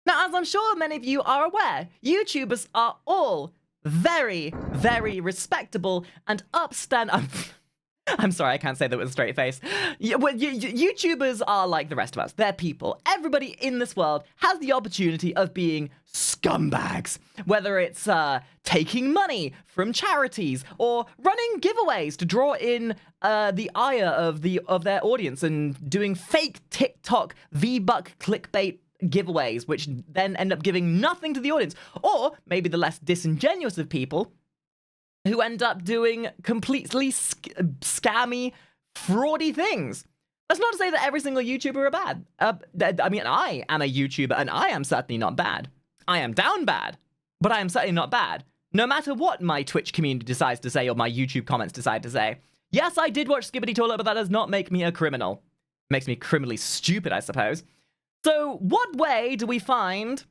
Now, as I'm sure many of you are aware, YouTubers are all very, very respectable and upstanding. I'm sorry, I can't say that with a straight face. YouTubers are like the rest of us. They're people. Everybody in this world has the opportunity of being scumbags. Whether it's taking money from charities or running giveaways to draw in the ire of their audience and doing fake TikTok V-Buck clickbait giveaways, which then end up giving nothing to the audience. Or maybe the less disingenuous of people who end up doing completely scammy, fraudy things. That's not to say that every single YouTuber are bad. I mean, I am a YouTuber, and I am certainly not bad. I am down bad, but I am certainly not bad. No matter what my Twitch community decides to say or my YouTube comments decide to say. Yes, I did watch Skibbity Toilet, but that does not make me a criminal. Makes me criminally stupid, I suppose. So, what way do we find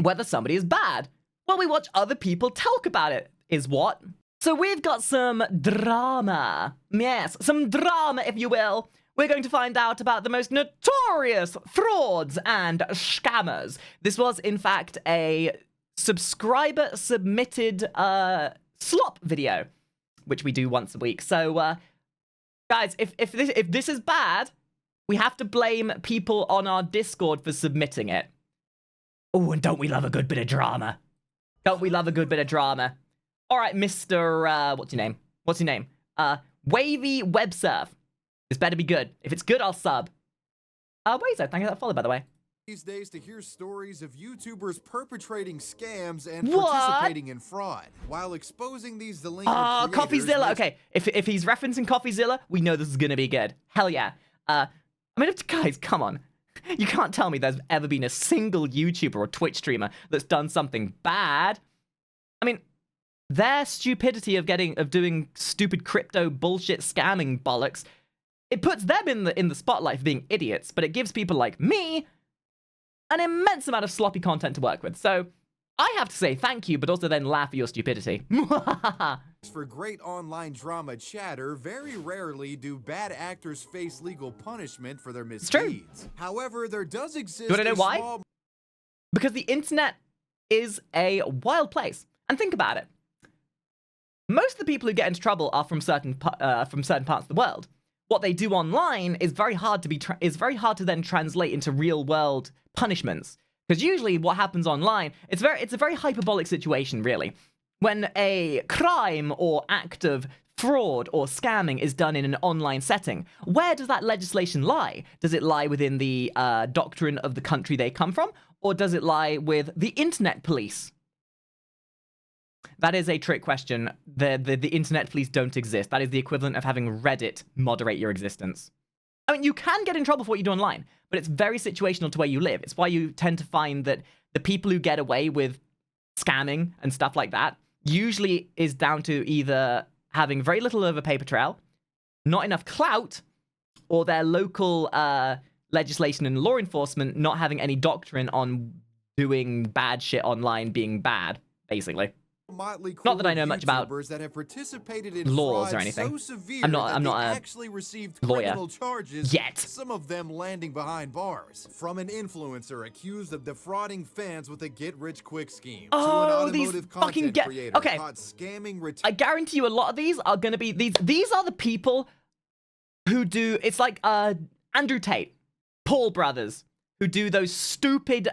whether somebody is bad? Well, we watch other people talk about it. Is what? So we've got some drama. Yes, some drama, if you will. We're going to find out about the most notorious frauds and scammers. This was, in fact, a subscriber-submitted slop video, which we do once a week. So, guys, if this is bad, we have to blame people on our Discord for submitting it. Oh, and don't we love a good bit of drama? Don't we love a good bit of drama? All right, Mr. What's your name? What's your name? Wavy Websurf. This better be good. If it's good, I'll sub. Wazo, thank you for that follow, by the way. These days to hear stories of YouTubers perpetrating scams and participating in fraud while exposing these delinquent creators. Coffeezilla. Okay, if he's referencing Coffeezilla, we know this is gonna be good. Hell yeah. I mean, guys, come on. You can't tell me there's ever been a single YouTuber or Twitch streamer that's done something bad. I mean, their stupidity of doing stupid crypto bullshit scamming bollocks, it puts them in the spotlight for being idiots, but it gives people like me an immense amount of sloppy content to work with. So I have to say thank you, but also then laugh at your stupidity. For great online drama chatter, very rarely do bad actors face legal punishment for their misdeeds. However, there does exist. Do you want to know why? Because the internet is a wild place. And think about it. Most of the people who get into trouble are from certain parts of the world. What they do online is very hard to then translate into real world punishments. Because usually what happens online, it's a very hyperbolic situation, really. When a crime or act of fraud or scamming is done in an online setting, where does that legislation lie? Does it lie within the doctrine of the country they come from? Or does it lie with the internet police? That is a trick question. The internet police don't exist. That is the equivalent of having Reddit moderate your existence. I mean, you can get in trouble for what you do online, but it's very situational to where you live. It's why you tend to find that the people who get away with scamming and stuff like that usually is down to either having very little of a paper trail, not enough clout, or their local legislation and law enforcement not having any doctrine on doing bad shit online being bad, basically. Not that I know much about that have participated in laws or anything. So severe I'm not actually received lawyer criminal charges yet. Some of them landing behind bars. From an influencer accused of defrauding fans with a get-rich-quick scheme to an automotive content creator caught scamming. I guarantee you, a lot of these are going to be these are the people who do. It's like Andrew Tate, Paul Brothers, who do those stupid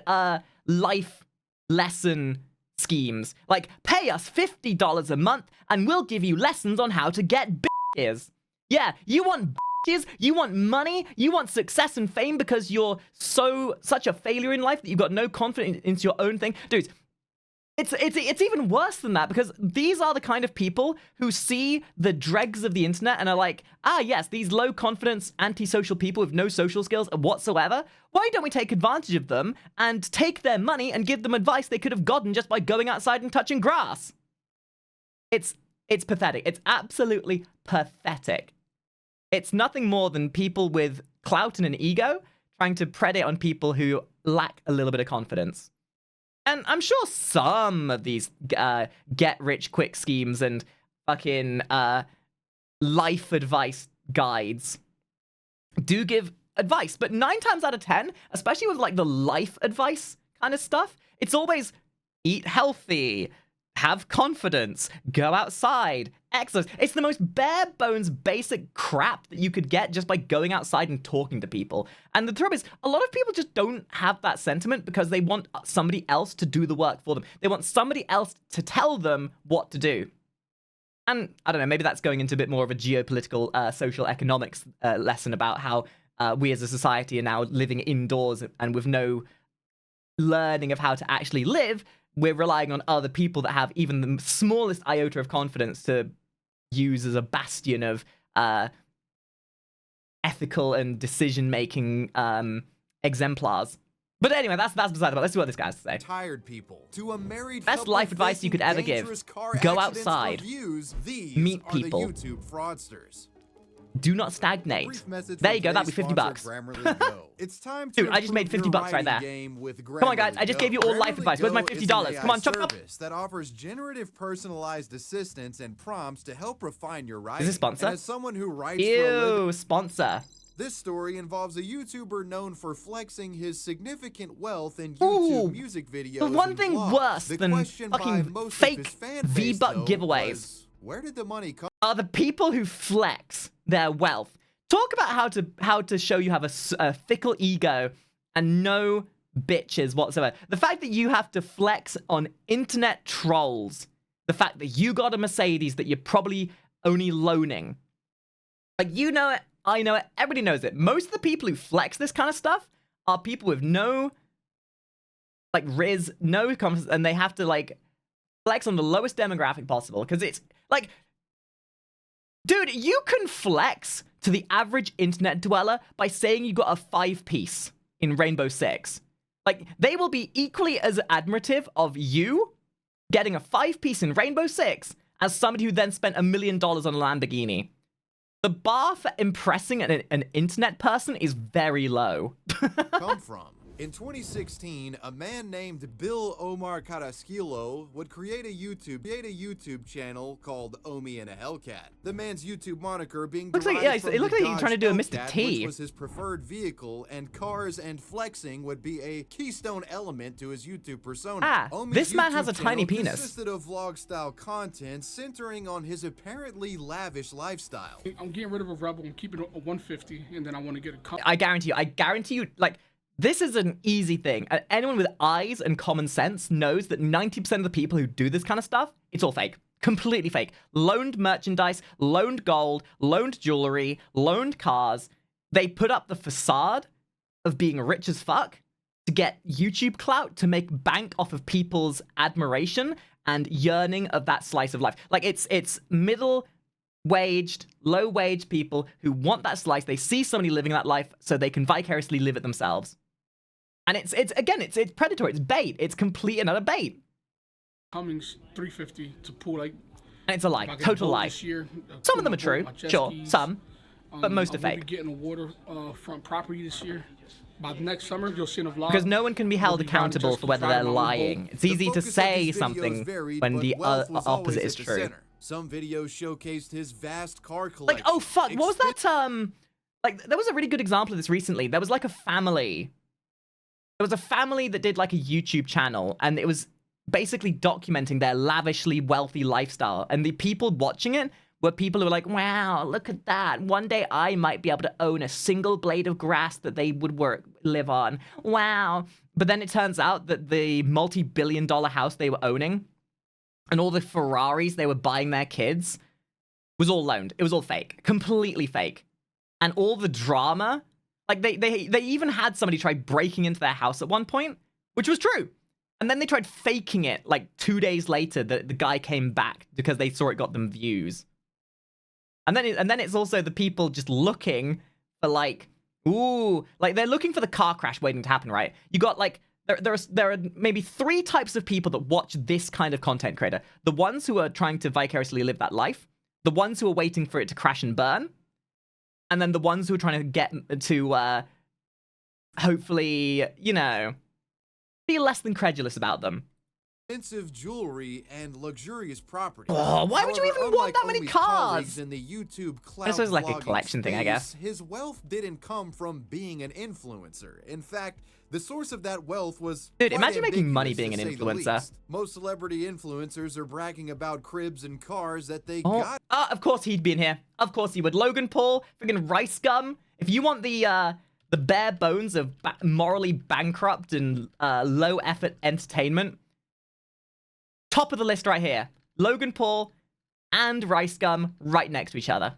life lesson schemes, like pay us $50 a month and we'll give you lessons on how to get bitches. Yeah, you want bitches, you want money, you want success and fame because you're such a failure in life that you've got no confidence into your own thing. Dudes, it's even worse than that, because these are the kind of people who see the dregs of the internet and are like, ah yes, these low confidence antisocial people with no social skills whatsoever, why don't we take advantage of them and take their money and give them advice they could have gotten just by going outside and touching grass? It's pathetic. It's absolutely pathetic. It's nothing more than people with clout and an ego trying to predate on people who lack a little bit of confidence. And I'm sure some of these get-rich-quick schemes and fucking life advice guides do give advice. But 9 times out of 10, especially with like the life advice kind of stuff, it's always eat healthy, have confidence, go outside, exercise. It's the most bare bones basic crap that you could get just by going outside and talking to people. And the trouble is, a lot of people just don't have that sentiment because they want somebody else to do the work for them. They want somebody else to tell them what to do. And I don't know, maybe that's going into a bit more of a geopolitical, social economics lesson about how we as a society are now living indoors and with no learning of how to actually live. We're relying on other people that have even the smallest iota of confidence to use as a bastion of ethical and decision-making exemplars. But anyway, that's beside the point. Let's see what this guy has to say. Tired people. To a married Best life advice you could ever give. Go outside. Meet people. Are the YouTube fraudsters. Do not stagnate. There you go, that'd be 50 bucks. It's time to Dude, I just made 50 bucks right there. Come on, guys, I just gave you all life advice. Where's my $50? Come on, chop up. That offers generative personalized assistance and prompts to help refine your writing. Is this sponsor? As someone who writes for a living, sponsor. this story involves a YouTuber known for flexing his significant wealth in YouTube music videos. But one and thing vlogs. worse The than question by fucking most of fake his fan base, V-Buck though, giveaways was, where did the money come are the people who flex their wealth. Talk about how to show you have a fickle ego and no bitches whatsoever. The fact that you have to flex on internet trolls. The fact that you got a Mercedes that you're probably only loaning. Like, you know it, I know it, everybody knows it. Most of the people who flex this kind of stuff are people with no, like, riz, no confidence, and they have to, like, flex on the lowest demographic possible. Because it's, like, dude, you can flex to the average internet dweller by saying you got a 5-piece in Rainbow Six. Like, they will be equally as admirative of you getting a 5-piece in Rainbow Six as somebody who then spent $1 million on a Lamborghini. The bar for impressing an internet person is very low. come from? In 2016, a man named Bill Omar Carrasquillo would create a YouTube channel called Omi and a Hellcat. The man's YouTube moniker being looks like, derived from it looks like the he's trying to do a Dodge Mr. Hellcat, T. which was his preferred vehicle, and cars and flexing would be a keystone element to his YouTube persona. Ah, Omi's this man YouTube has a tiny channel penis. consisted of vlog-style content centering on his apparently lavish lifestyle. I'm getting rid of a Rebel and keeping it a 150, and then I want to get a I guarantee you, like, this is an easy thing. And anyone with eyes and common sense knows that 90% of the people who do this kind of stuff, it's all fake. Completely fake. Loaned merchandise, loaned gold, loaned jewelry, loaned cars. They put up the facade of being rich as fuck to get YouTube clout, to make bank off of people's admiration and yearning of that slice of life. Like, it's middle-waged, low-wage people who want that slice. They see somebody living that life so they can vicariously live it themselves. And it's predatory. It's bait. It's complete and utter bait. Cummings 350 to pull, like, And it's a lie. Total lie. Year, Some of them are true. Sure, some. But most are I fake. will be getting a waterfront property this year. By next summer, you'll see in a vlog. Because no one can be held accountable for whether they're lying. It's easy to say something when the opposite is true. Some videos showcased his vast car collection. Like, oh fuck, what was that? Like, there was a really good example of this recently. There was like a family. There was a family that did like a YouTube channel, and it was basically documenting their lavishly wealthy lifestyle. And the people watching it were people who were like, wow, look at that. One day I might be able to own a single blade of grass that they would live on. Wow. But then it turns out that the multi-billion-dollar house they were owning and all the Ferraris they were buying their kids was all loaned. It was all fake. Completely fake. And all the drama, like they even had somebody try breaking into their house at one point, which was true. And then they tried faking it like 2 days later that the guy came back because they saw it got them views. And then it's also the people just looking for like, ooh, like they're looking for the car crash waiting to happen, right? You got like, there are maybe 3 types of people that watch this kind of content creator. The ones who are trying to vicariously live that life, the ones who are waiting for it to crash and burn, and then the ones who are trying to get to, hopefully, you know, be less than credulous about them. expensive jewelry and luxurious property. Oh, why would you even want that many cars? In the YouTube cloud This was like a vlogging collection thing, I guess. His wealth didn't come from being an influencer. In fact, the source of that wealth was Dude, quite imagine making money ambiguous, being an to say the influencer. least. Most celebrity influencers are bragging about cribs and cars that they Oh, got. of course he'd be in here. Of course he would. Logan Paul, freaking Rice Gum. If you want the bare bones of morally bankrupt and low effort entertainment, top of the list right here. Logan Paul and Rice Gum right next to each other.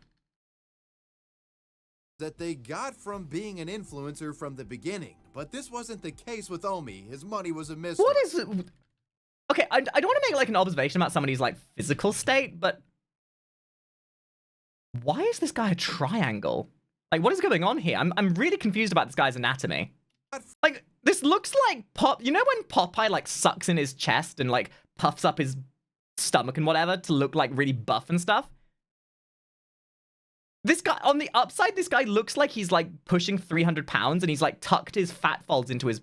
That they got from being an influencer from the beginning. But this wasn't the case with Omi. His money was a mystery. What is it? Okay, I don't want to make like an observation about somebody's like physical state, but why is this guy a triangle? Like, what is going on here? I'm really confused about this guy's anatomy. Like, this looks like Pop. You know when Popeye like sucks in his chest and like puffs up his stomach and whatever to look like really buff and stuff? This guy, on the upside, this guy looks like he's like pushing 300 pounds and he's like tucked his fat folds into his...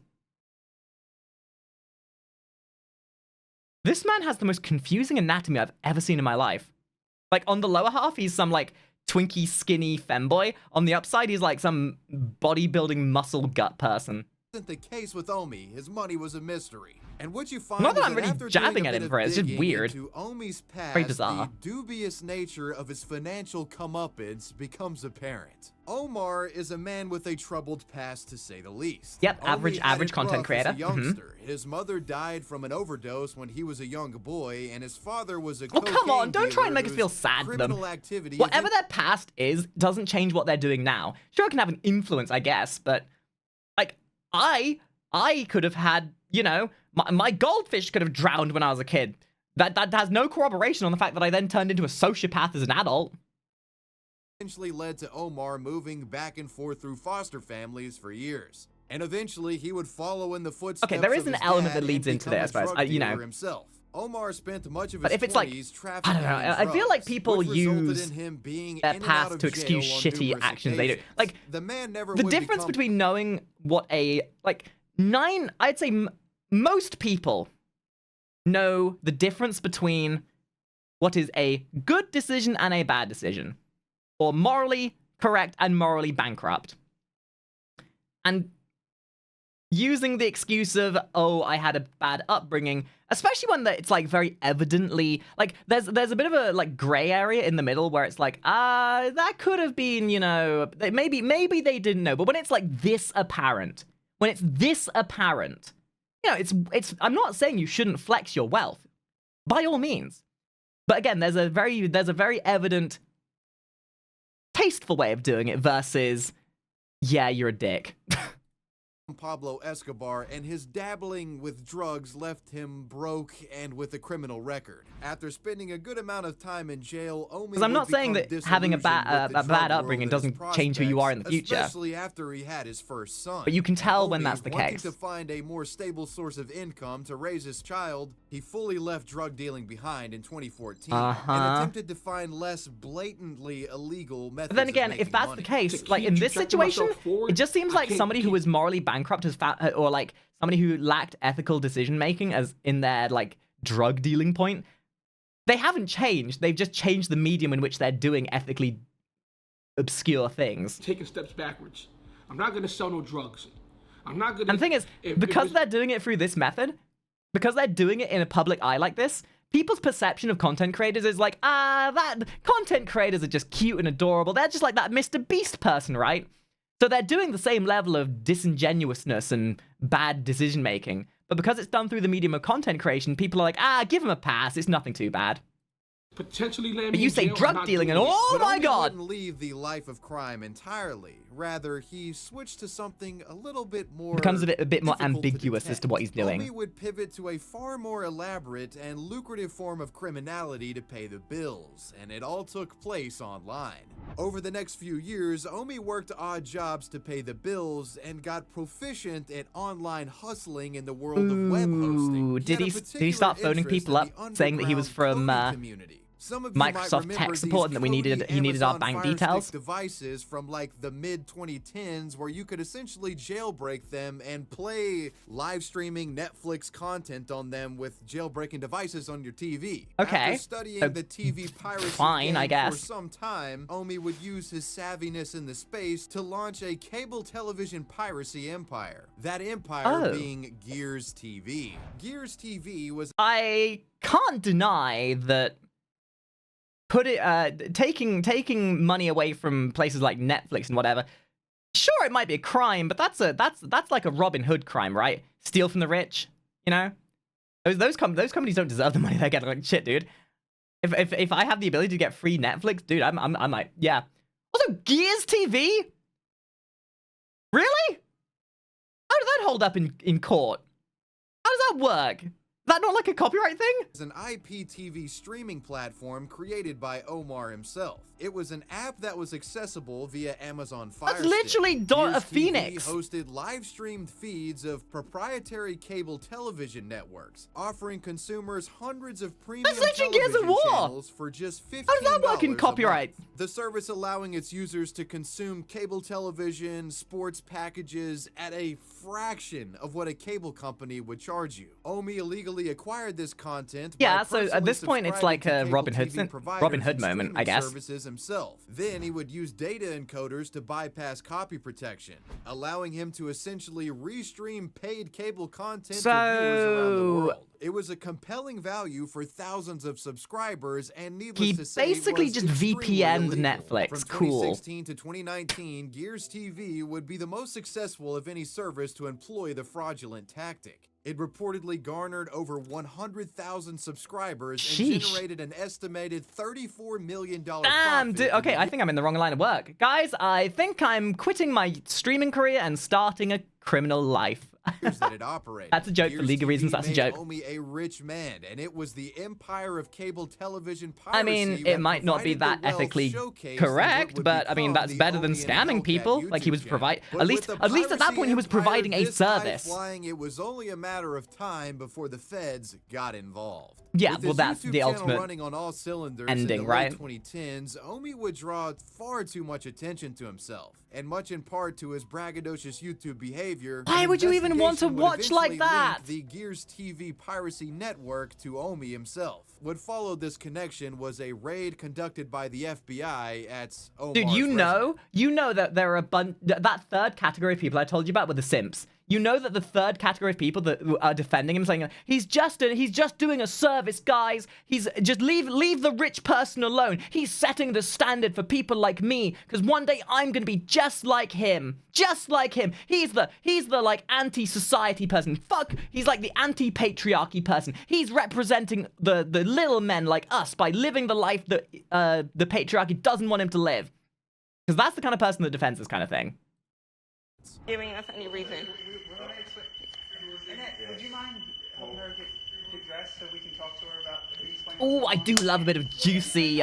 This man has the most confusing anatomy I've ever seen in my life. Like, on the lower half, he's some like twinky, skinny femboy. On the upside, he's like some bodybuilding muscle gut person. Wasn't the case with Omi. His money was a mystery. And what you find Not that is I'm really after jabbing doing a at him bit for of it, it's just digging weird. into Omi's past, Very bizarre. the dubious nature of his financial comeuppance becomes apparent. Omar is a man with a troubled past, to say the least. Yep, Omi average had it content rough creator. As a youngster. His mother died from an overdose when he was a young boy, and his father was a Oh, come on, don't try and make us whose feel sad for them. criminal activity Whatever their past is doesn't change what they're doing now. Sure, it can have an influence, I guess, but like I could have had, you know, my goldfish could have drowned when I was a kid. That has no corroboration on the fact that I then turned into a sociopath as an adult. Eventually led to Omar moving back and forth through foster families for years. And eventually he would follow in the footsteps Okay, there is of an his element dad that leads and into become this, a I suppose. drug You know. dealer himself. Omar spent much of his But if it's like, 20s I trafficking don't know, in I feel like drugs, people which resulted use in him being their in and out past of to jail excuse on shitty numerous actions they do. occasions. Like, the man never the would difference become between knowing what a, like, I'd say most people know the difference between what is a good decision and a bad decision, or morally correct and morally bankrupt. And using the excuse of, oh, I had a bad upbringing, especially when it's like very evidently, like there's a bit of a like gray area in the middle where it's like, that could have been, you know, maybe they didn't know. But when it's like this apparent, you know, it's I'm not saying you shouldn't flex your wealth, by all means. But again, there's a very evident tasteful way of doing it versus, yeah, you're a dick. Pablo Escobar, and his dabbling with drugs left him broke and with a criminal record. After spending a good amount of time in jail, Omi Because I'm not saying that having a bad upbringing doesn't change who you are in the future. Especially after he had his first son. But you can tell Omi, when that's the wanting case. to find a more stable source of income to raise his child, he fully left drug dealing behind in 2014 and attempted to find less blatantly illegal methods. But then again, of if making that's money. the case, like in this situation, it just seems like somebody who was morally bankrupt or like somebody who lacked ethical decision making as in their like drug dealing point. They haven't changed. They've just changed the medium in which they're doing ethically obscure things. Taking steps backwards. I'm not gonna sell no drugs. I'm not gonna. And the thing is, because they're doing it through this method, because they're doing it in a public eye like this, people's perception of content creators is like, that content creators are just cute and adorable. They're just like that Mr. Beast person, right? So they're doing the same level of disingenuousness and bad decision making. But because it's done through the medium of content creation, people are like, give him a pass. It's nothing too bad. Potentially land But me you in say jail, I'm drug not dealing and doing it. oh But my Omi god! wouldn't leave the life of crime entirely. Rather, he switched to something a little bit more Becomes a bit more difficult to ambiguous as to what he's detect. doing. Omi would pivot to a far more elaborate and lucrative form of criminality to pay the bills, and it all took place online. Over the next few years, Omi worked odd jobs to pay the bills and got proficient at online hustling in the world of web hosting. Ooh, did he start phoning people up saying that he was from Some of you might Microsoft remember tech these support, and that he needed our Amazon bank Fire Stick details. devices from like the mid-2010s where you could essentially jailbreak them and play live streaming Netflix content on them with jailbreaking devices on your TV. Okay. After studying the TV piracy fine, game I guess. for some time, Omi would use his savviness in the space to launch a cable television piracy empire. That empire being Gears TV. Gears TV was I can't deny that taking money away from places like Netflix and whatever. Sure, it might be a crime, but that's like a Robin Hood crime, right? Steal from the rich, you know? Those companies don't deserve the money they're getting. Like, shit, dude. If I have the ability to get free Netflix, dude, I might, yeah. Also, Gears TV? Really? How did that hold up in court? How does that work? Is that not like a copyright thing? It's an IPTV streaming platform created by Omar himself. It was an app that was accessible via Amazon Fire That's literally Stick. Gears a Phoenix. TV hosted live-streamed feeds of proprietary cable television networks, offering consumers hundreds of premium literally Gears of television War. channels for just $15 How does that work in a month. copyright? The service allowing its users to consume cable television, sports packages at a fraction of what a cable company would charge you. Omi illegally acquired this content. Yeah, by so at personally this point, it's subscribing like to a cable Robin Hood TV providers Robin Hood and moment, I streaming guess. services himself. Then he would use data encoders to bypass copy protection, allowing him to essentially restream paid cable content to viewers around the world. It was a compelling value for thousands of subscribers, and needless to say, basically was just extremely VPN'd illegal. Netflix. From Cool. 2016 to 2019, Gears TV would be the most successful of any service to employ the fraudulent tactic. It reportedly garnered over 100,000 subscribers and Sheesh. generated an estimated $34 million Damn, profit. dude. Okay, I think I'm in the wrong line of work. Guys, I think I'm quitting my streaming career and starting a criminal life. That it operated. That's a joke for Gears legal TV reasons. That's a made joke. Omi a rich man, and it was the empire of cable television piracy. I mean, that it might not be provided that the wealth ethically showcased correct, that would but I mean, become that's the better than Omi and scamming Hellcat people. Like he was YouTube provide channel. at But least with at the that point he was piracy providing a empire this high service. flying, it was only a matter of time before the feds got involved. Yeah, With well, his that's YouTube the channel ultimate running on all cylinders ending, in the right? late 2010s, Omi would draw far too much attention to himself, and much in part to his braggadocious YouTube behavior. Why an would you even want to investigation would watch like eventually that? link the Gears TV piracy network to Omi himself. What followed this connection was a raid conducted by the FBI at Omar's Dude, you residence. know that there are a bunch. That third category of people I told you about were the simps. You know that the third category of people that are defending him, saying he's just doing a service, guys. He's just leave the rich person alone. He's setting the standard for people like me, because one day I'm gonna be just like him, just like him. He's the like anti-society person. Fuck, he's like the anti-patriarchy person. He's representing the little men like us by living the life that the patriarchy doesn't want him to live. Because that's the kind of person that defends this kind of thing. Giving us any reason. Annette, would you mind helping her get dressed so we can talk to her about these things? Oh, I do love a bit of juicy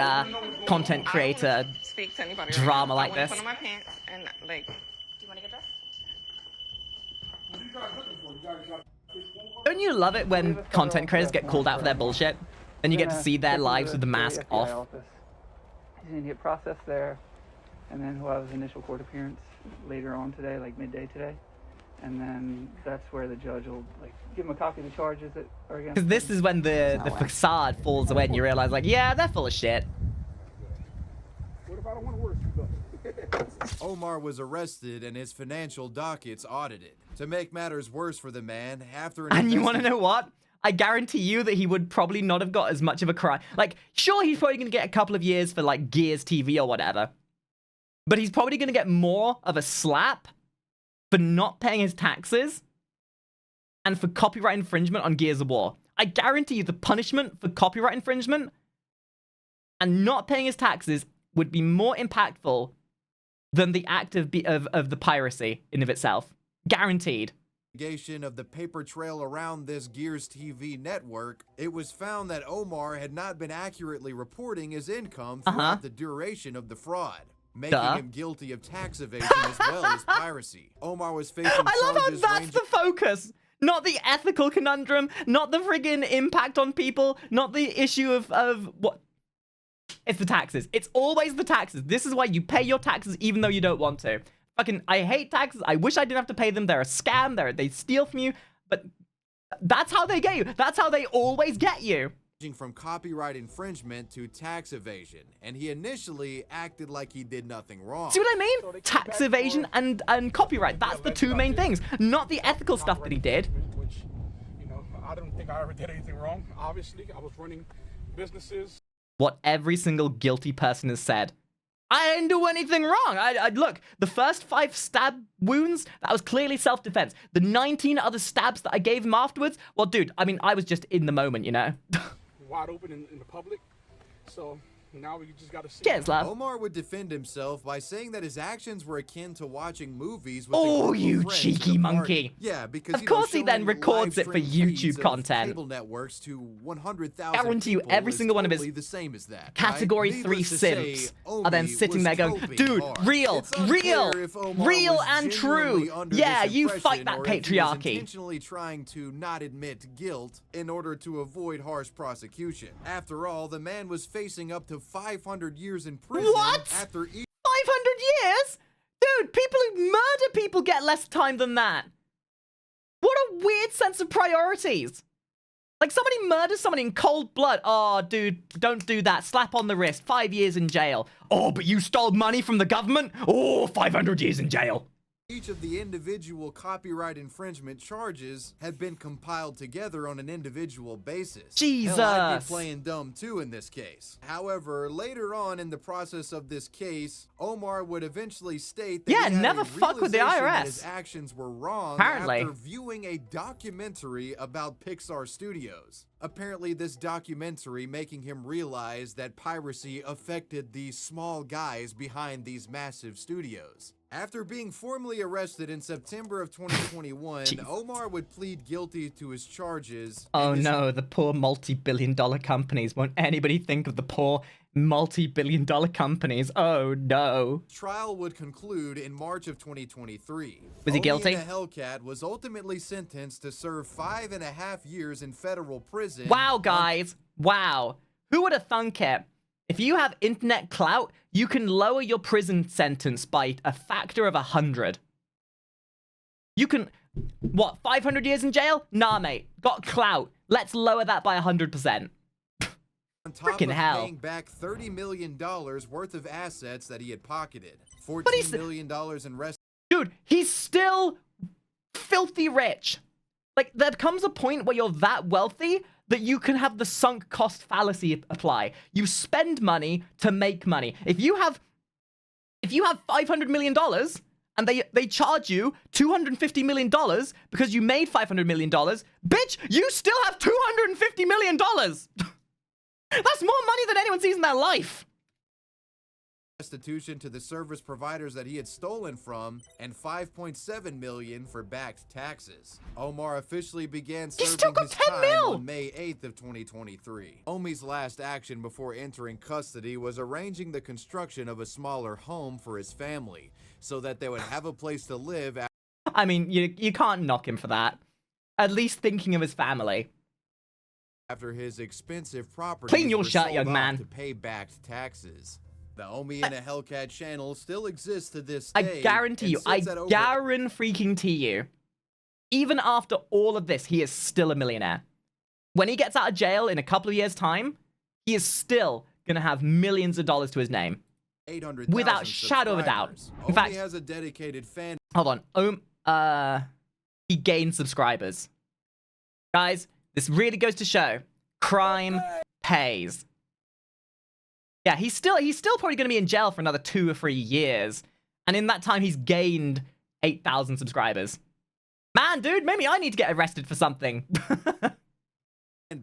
content creator. I don't wanna speak to anybody right drama now. like I wanna this. Put on my pants and like. Do you want to get dressed? What are you guys looking for? You guys got Don't you love it when content creators get called out for their bullshit? Then you get to see their lives with the mask off. He's gonna get processed there, and then he'll have his initial court appearance later on today, like midday today, and then that's where the judge will like give him a copy of the charges that are against Because this him. is when the facade falls away and you realize, like, yeah, they're full of shit. What if I don't want to work? Omar was arrested and his financial dockets audited. To make matters worse for the man, after an And you want to know what? I guarantee you that he would probably not have got as much of a crime. Like, sure, he's probably going to get a couple of years for, like, Gears TV or whatever. But he's probably going to get more of a slap for not paying his taxes and for copyright infringement on Gears of War. I guarantee you the punishment for copyright infringement and not paying his taxes would be more impactful than the act of the piracy in of itself. Guaranteed. Of the paper trail around this Gears TV network, it was found that Omar had not been accurately reporting his income throughout the duration of the fraud, making him guilty of tax evasion as well as piracy. Omar was facing I love how charges that's ranging... the focus. Not the ethical conundrum, not the friggin' impact on people, not the issue of what... It's the taxes. It's always the taxes. This is why you pay your taxes even though you don't want to. Fucking, I hate taxes. I wish I didn't have to pay them. They're a scam. They steal from you. But that's how they get you. That's how they always get you. From copyright infringement to tax evasion, and he initially acted like he did nothing wrong. See what I mean? Tax evasion and copyright. That's the two main things, not the ethical stuff that he did. Which, you know, I don't think I ever did anything wrong. Obviously, I was running businesses. What every single guilty person has said. I didn't do anything wrong. I look, the first 5 stab wounds, that was clearly self-defense. The 19 other stabs that I gave him afterwards, well, dude, I mean, I was just in the moment, you know? Wide open in the public, so now we just gotta see. Yes, love. Omar would defend himself by saying that his actions were akin to watching movies with Oh, a group of you friends cheeky at a monkey. party. Yeah, because Of course he then showing records it for live stream YouTube feeds of content. Cable networks to 100,000 Guarantee you people every is single one of his totally the same as that. Category right? 3 Needless to say, simps are then Omi sitting was there going, coping dude, hard. real, It's unclear real, if Omar real was and genuinely true. under Yeah, this you impression, fight that or if he was patriarchy. intentionally trying to not admit guilt in order to avoid harsh prosecution. After all, the man was facing up to 500 years in prison What? after each 500 years? Dude, people who murder people get less time than that. What a weird sense of priorities. Like, somebody murders someone in cold blood. Oh, dude, don't do that. Slap on the wrist. 5 years in jail. Oh, but you stole money from the government? Oh, 500 years in jail. Each of the individual copyright infringement charges had been compiled together on an individual basis. Jesus. Hell, I'd be playing dumb too in this case. However, later on in the process of this case, Omar would eventually state that Yeah, he had never a fuck with the realization that IRS. his actions were wrong Apparently. after viewing a documentary about Pixar Studios. Apparently, this documentary making him realize that piracy affected the small guys behind these massive studios. After being formally arrested in September of 2021, Jeez. Omar would plead guilty to his charges. Oh and his no, the poor multi-billion-dollar companies. Won't anybody think of the poor multi-billion-dollar companies? Oh no. trial would conclude in March of 2023. Was he guilty? The Hellcat was ultimately sentenced to serve 5.5 years in federal prison. Wow, guys. Wow. Who would have thunk it? If you have internet clout, you can lower your prison sentence by a factor of 100. You can... What, 500 years in jail? Nah, mate. Got clout. Let's lower that by 100%. On top Frickin' of hell. paying back $30 million worth of assets that he had pocketed. he's- $14 million in rest. Dude, he's still filthy rich. Like, there comes a point where you're that wealthy that you can have the sunk cost fallacy apply. You spend money to make money. If you have $500 million and they charge you $250 million because you made $500 million, bitch, you still have $250 million. That's more money than anyone sees in their life. Restitution to the service providers that he had stolen from, and $5.7 million for backed taxes. Omar officially began He's serving still got his 10 time mil. on May 8th of 2023. Omi's last action before entering custody was arranging the construction of a smaller home for his family, so that they would have a place to live I mean, you can't knock him for that. At least thinking of his family. after his expensive properties Clean your were shirt, sold young off man. to pay backed taxes. The Omi and a Hellcat channel still exists to this I day. guarantee you, I guarantee you, even after all of this, he is still a millionaire. When he gets out of jail in a couple of years' time, he is still going to have millions of dollars to his name. 800,000 Without shadow of a doubt. subscribers. In fact- Omi has a dedicated fan Hold on. He gained subscribers. Guys, this really goes to show crime pays. Yeah, he's still probably going to be in jail for another 2 or 3 years. And in that time, he's gained 8,000 subscribers. Man, dude, maybe I need to get arrested for something.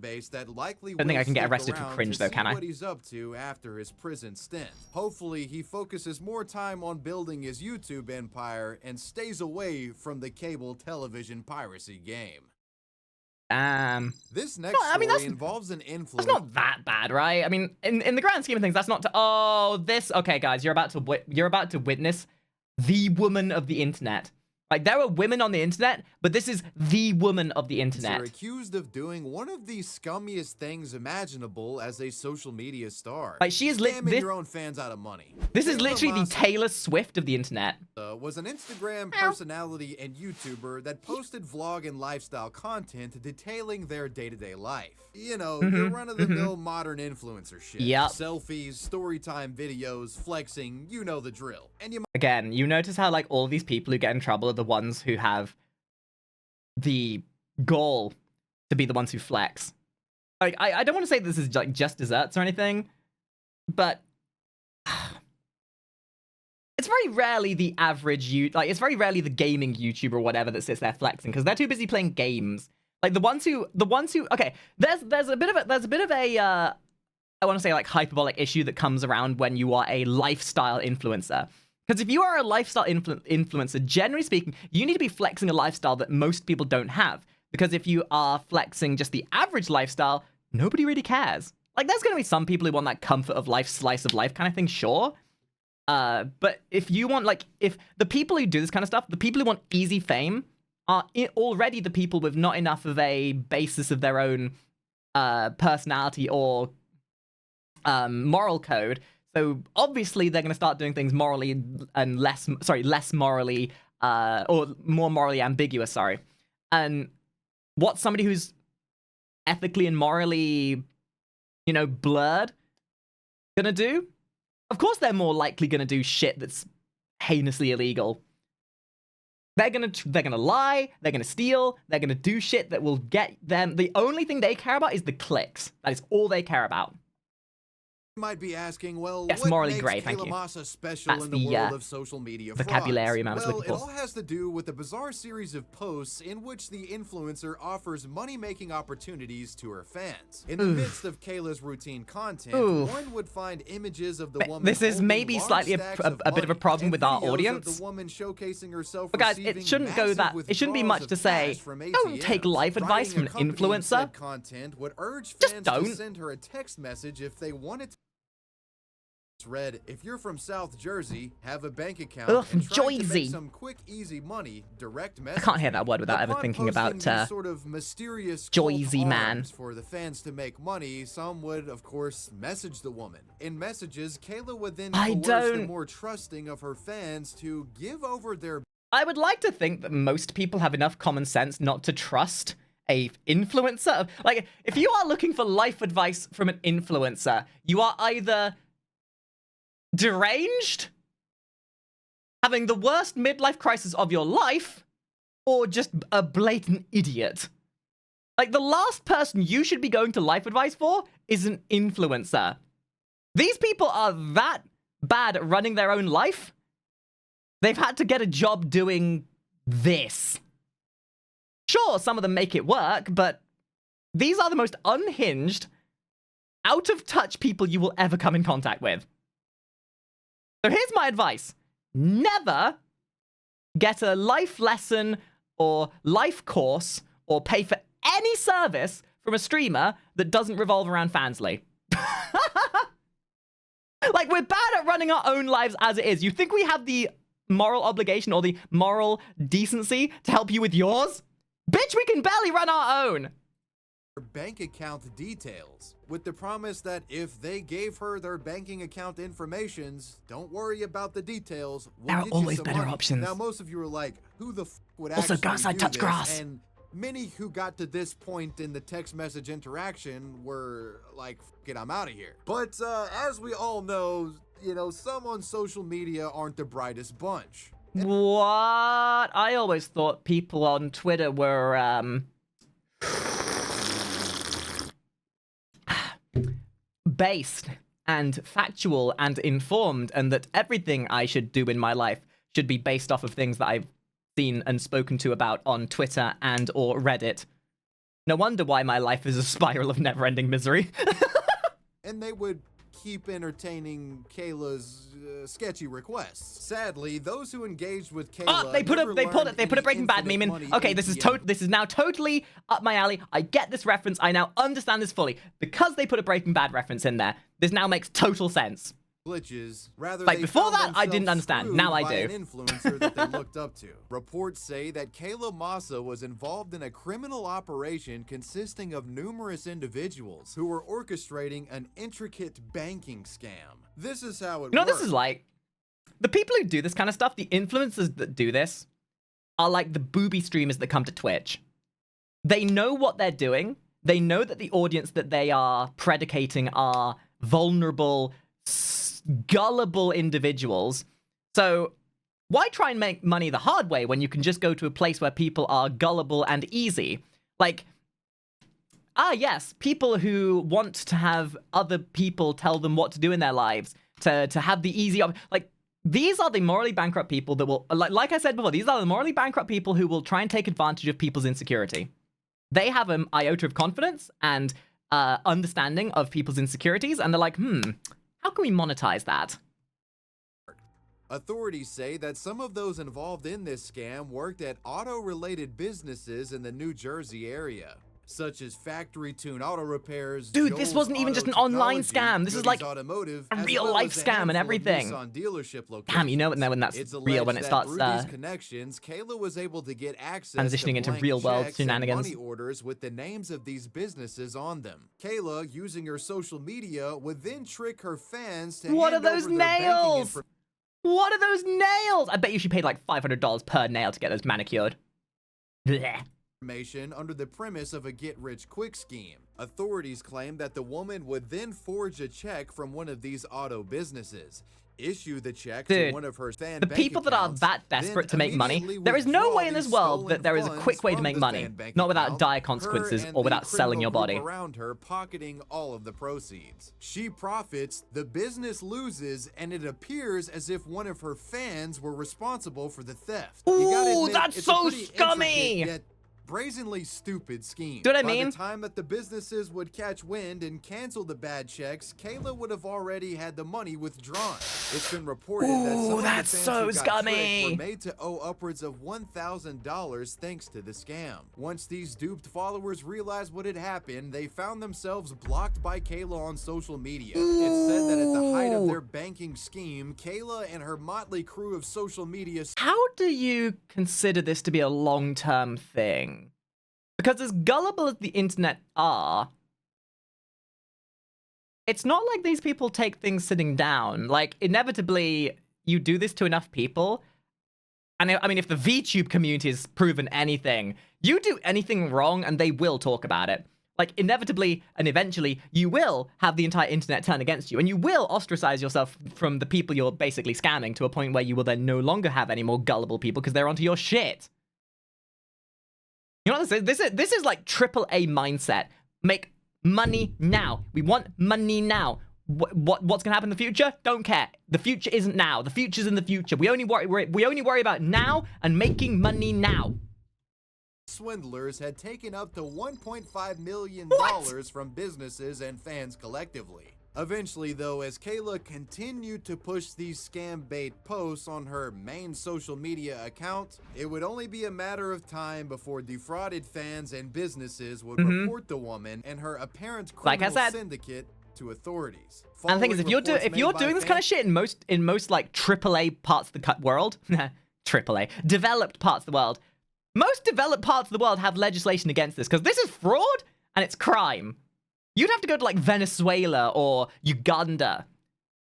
base that likely Don't think will I can get stick arrested for around cringe, to though, see can I? what he's up to after his prison stint. Hopefully, he focuses more time on building his YouTube empire and stays away from the cable television piracy game. This next I mean, story that's- involves an That's influence. not that bad, right? I mean, in the grand scheme of things, that's not... Okay, guys, you're about to witness the woman of the internet. Like, there are women on the internet, but this is the woman of the Are internet. accused of doing one of the scummiest things imaginable as a social media star. Like, she is scamming your own fans out of money. This is Kayla literally the Moss Taylor Swift of the internet. was an Instagram personality and YouTuber that posted vlog and lifestyle content detailing their day-to-day life. You know, your run-of-the-mill modern influencer shit. Yep. Selfies, storytime videos, flexing, you know the drill. And you Again, you notice how, like, all these people who get in trouble are the ones who have the gall to be the ones who flex. Like, I don't want to say this is, like, just desserts or anything, but it's very rarely the average it's very rarely the gaming YouTuber or whatever that sits there flexing, because they're too busy playing games. Like, the ones who okay, there's a bit of a I want to say, like, hyperbolic issue that comes around when you are a lifestyle influencer. Because if you are a lifestyle influencer, generally speaking, you need to be flexing a lifestyle that most people don't have. Because if you are flexing just the average lifestyle, nobody really cares. Like, there's going to be some people who want that comfort of life, slice of life kind of thing, sure. But if you want, like, if the people who do this kind of stuff, the people who want easy fame are already the people with not enough of a basis of their own personality or moral code. So obviously they're going to start doing things morally and less morally, or more morally ambiguous, sorry. And what's somebody who's ethically and morally, you know, blurred gonna do? Of course they're more likely gonna do shit that's heinously illegal. They're gonna lie, they're gonna steal, they're gonna do shit that will get them. The only thing they care about is the clicks. That is all they care about. might be asking, well, Yes, what morally makes great, thank Kayla you. Moss special That's in the the, world of social media vocabulary frauds? I was Well, looking it for. all has to do with the bizarre series of posts in which the influencer offers money-making opportunities to her fans. In the midst of Kayla's routine content, one would find images of the woman. This is holding maybe large slightly stacks a bit of a money problem and with our videos of audience. the woman showcasing herself But guys, it receiving shouldn't go that. massive It shouldn't be much withdrawals to of say. cash from Don't take ATMs. life advice from an Writing accompanying influencer. said content would urge Just fans don't. to send her a text message if they wanted to. Read, if you're from South Jersey, have a bank account, Ugh, and trying to Jersey. make some quick, easy money, direct message. I can't hear that word without ever Upon thinking about posting these sort of mysterious Jersey cult man. arms for the fans to make money, some would, of course, message the woman. In messages, Kayla would then I coerce the don't- more trusting of her fans to give over their I would like to think that most people have enough common sense not to trust a influencer. Like, if you are looking for life advice from an influencer, you are either deranged, having the worst midlife crisis of your life, or just a blatant idiot. Like, the last person you should be going to life advice for is an influencer. These people are that bad at running their own life. They've had to get a job doing this. Sure, some of them make it work, but these are the most unhinged, out-of-touch people you will ever come in contact with. So here's my advice. Never get a life lesson or life course or pay for any service from a streamer that doesn't revolve around Fansly. Like, we're bad at running our own lives as it is. You think we have the moral obligation or the moral decency to help you with yours? Bitch, we can barely run our own. bank account details, with the promise that if they gave her their banking account informations, don't worry about the details. We'll There are get always you some better money. options. Now, most of you are like, who the f would Also, actually guys, I do touch this? grass. And many who got to this point in the text message interaction were like, f it, I'm out of here. But as we all know, you know, some on social media aren't the brightest bunch. What? I always thought people on Twitter were, based and factual and informed, and that everything I should do in my life should be based off of things that I've seen and spoken to about on Twitter and or Reddit. No wonder why my life is a spiral of never-ending misery. And they would keep entertaining Kayla's sketchy requests. Sadly, those who engaged with Kayla Oh, they put a Breaking Bad meme in. Okay, this is now totally up my alley. I get this reference. I now understand this fully. Because they put a Breaking Bad reference in there, this now makes total sense. glitches. Rather, Like, they before found that, I didn't themselves understand. screwed Now I by do. an influencer that they looked up to. Reports say that Kayla Massa was involved in a criminal operation consisting of numerous individuals who were orchestrating an intricate banking scam. This is how it You know what worked. this is like? The people who do this kind of stuff, the influencers that do this, are like the booby streamers that come to Twitch. They know what they're doing. They know that the audience that they are predicating are vulnerable, gullible individuals. So why try and make money the hard way when you can just go to a place where people are gullible and easy? Like, yes, people who want to have other people tell them what to do in their lives, to have the easy like, these are the morally bankrupt people that will, like I said before, these are the morally bankrupt people who will try and take advantage of people's insecurity. They have an iota of confidence and understanding of people's insecurities, and they're like, how can we monetize that? Authorities say that some of those involved in this scam worked at auto-related businesses in the New Jersey area, such as Factory Tune Auto Repairs. Dude, Joel's this wasn't even just an online scam. This is like Automotive, a as real-life well as a scam and handful of everything. Nissan dealership locations. Damn, you know when that's It's real when alleged it that starts through these connections, Kayla was able to get access transitioning to into blank real-world checks and shenanigans. money orders with the names of these businesses on them. Kayla, using her social media, would then trick her fans to What are hand those over their banking nails? information. What are those nails? I bet you she paid like $500 per nail to get those manicured. Blech. Under the premise of a get-rich-quick scheme. Authorities claim that the woman would then forge a check from one of these auto businesses, issue the check to one of her fan the bank people that are accounts, that desperate to then make money, immediately there is no withdraw way in this these world stolen that there is a funds quick way to from make the money, fan bank not without account, dire her consequences and or the without selling your criminal body. group around her pocketing all of the proceeds. She profits, the business loses, and it appears as if one of her fans were responsible for the theft. You gotta Ooh, admit, that's it's so a pretty scummy! intricate, yet brazenly stupid scheme. Do you know what I By mean? the time that the businesses would catch wind and cancel the bad checks, Kayla would have already had the money withdrawn. It's been reported that some of the that's fans so who got scummy. tricked were made to owe upwards of $1,000 thanks to the scam. Once these duped followers realized what had happened, they found themselves blocked by Kayla on social media. It's said that at the height of their banking scheme, Kayla and her motley crew of social media. How do you consider this to be a long-term thing? Because as gullible as the internet are, it's not like these people take things sitting down. Like, inevitably, you do this to enough people. And I mean, if the VTube community has proven anything, you do anything wrong and they will talk about it. Like, inevitably and eventually, you will have the entire internet turn against you. And you will ostracize yourself from the people you're basically scamming to a point where you will then no longer have any more gullible people because they're onto your shit. You know what this is? This is like AAA mindset. Make money now. We want money now. What's gonna happen in the future? Don't care. The future isn't now. The future's in the future. We only worry about now and making money now. Swindlers had taken up to $1.5 million from businesses and fans collectively. Eventually, though, as Kayla continued to push these scam bait posts on her main social media account, it would only be a matter of time before defrauded fans and businesses would report the woman and her apparent criminal syndicate to authorities. And the thing is, if you're doing this kind of shit in most like AAA parts of the world, AAA developed parts of the world, most developed parts of the world have legislation against this because this is fraud and it's crime. You'd have to go to like Venezuela or Uganda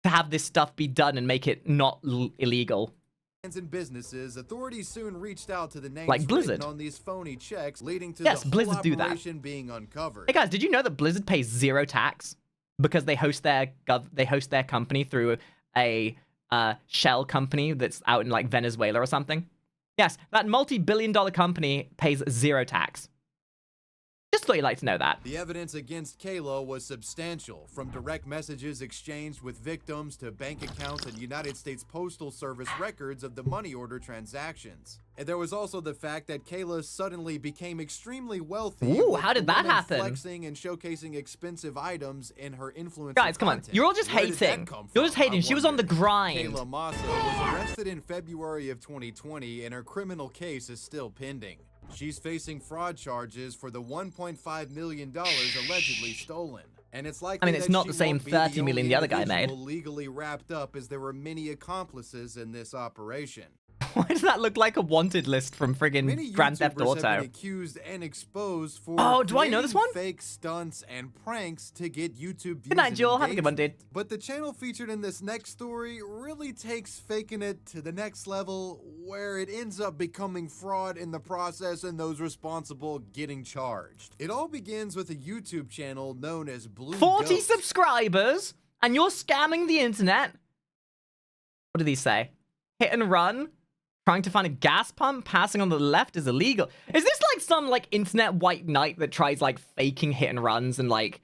to have this stuff be done and make it not illegal. And businesses, authorities soon reached out to the names like Blizzard on these phony checks, leading to yes, the whole Blizzard do that. operation being uncovered. Hey guys, did you know that Blizzard pays zero tax because they host their company through a shell company that's out in like Venezuela or something? Yes, that multi-billion-dollar company pays zero tax. Just thought you'd like to know that. The evidence against Kayla was substantial, from direct messages exchanged with victims to bank accounts and United States Postal Service records of the money order transactions. And there was also the fact that Kayla suddenly became extremely wealthy. Ooh, how did that happen? Flexing and showcasing expensive items in her influencer Guys, come on. content. You're all just hating. You're just hating. She was on the grind. Kayla Massa was arrested in February of 2020, and her criminal case is still pending. She's facing fraud charges for the $1.5 million allegedly stolen. And it's like I mean, it's not the same 30 million the other guy made. Legally wrapped up, as there were many accomplices in this operation. Why does that look like a wanted list from friggin' Grand Theft Many YouTubers Auto? have been accused and exposed for Oh, do I know this one? fake stunts and pranks to get YouTube views. Good night, and Joel. Have a good one, dude. But the channel featured in this next story really takes faking it to the next level, where it ends up becoming fraud in the process and those responsible getting charged. It all begins with a YouTube channel known as Blue 40 Ghost. subscribers, and you're scamming the internet? What did he say? Hit and run? Trying to find a gas pump, passing on the left is illegal. Is this like some like internet white knight that tries like faking hit and runs and like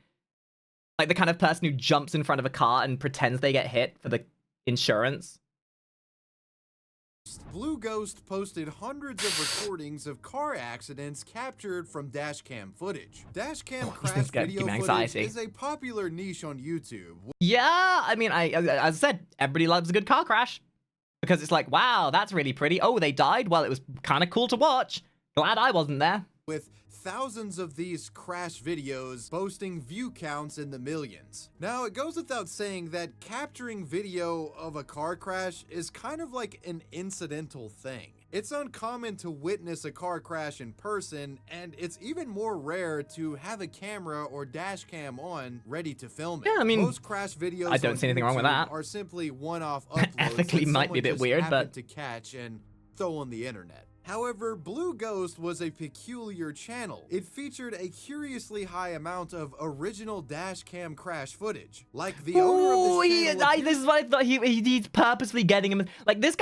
the kind of person who jumps in front of a car and pretends they get hit for the insurance? Blue Ghost posted hundreds of recordings of car accidents captured from dashcam footage. Dashcam crash video footage is a popular niche on YouTube. Yeah, I mean, as I said, everybody loves a good car crash. Because it's like, wow, that's really pretty. Oh, they died? Well, it was kind of cool to watch. Glad I wasn't there. With thousands of these crash videos boasting view counts in the millions. Now, it goes without saying that capturing video of a car crash is kind of like an incidental thing. It's uncommon to witness a car crash in person, and it's even more rare to have a camera or dash cam on ready to film it. Yeah, I mean, most crash videos I don't see anything wrong with that. Are simply one-off uploads Ethically that might be a bit someone just weird, happened but to catch and throw on the internet. However, Blue Ghost was a peculiar channel. It featured a curiously high amount of original dashcam crash footage. Like the owner of this channel... this is what I thought. He's purposely getting him... Like, this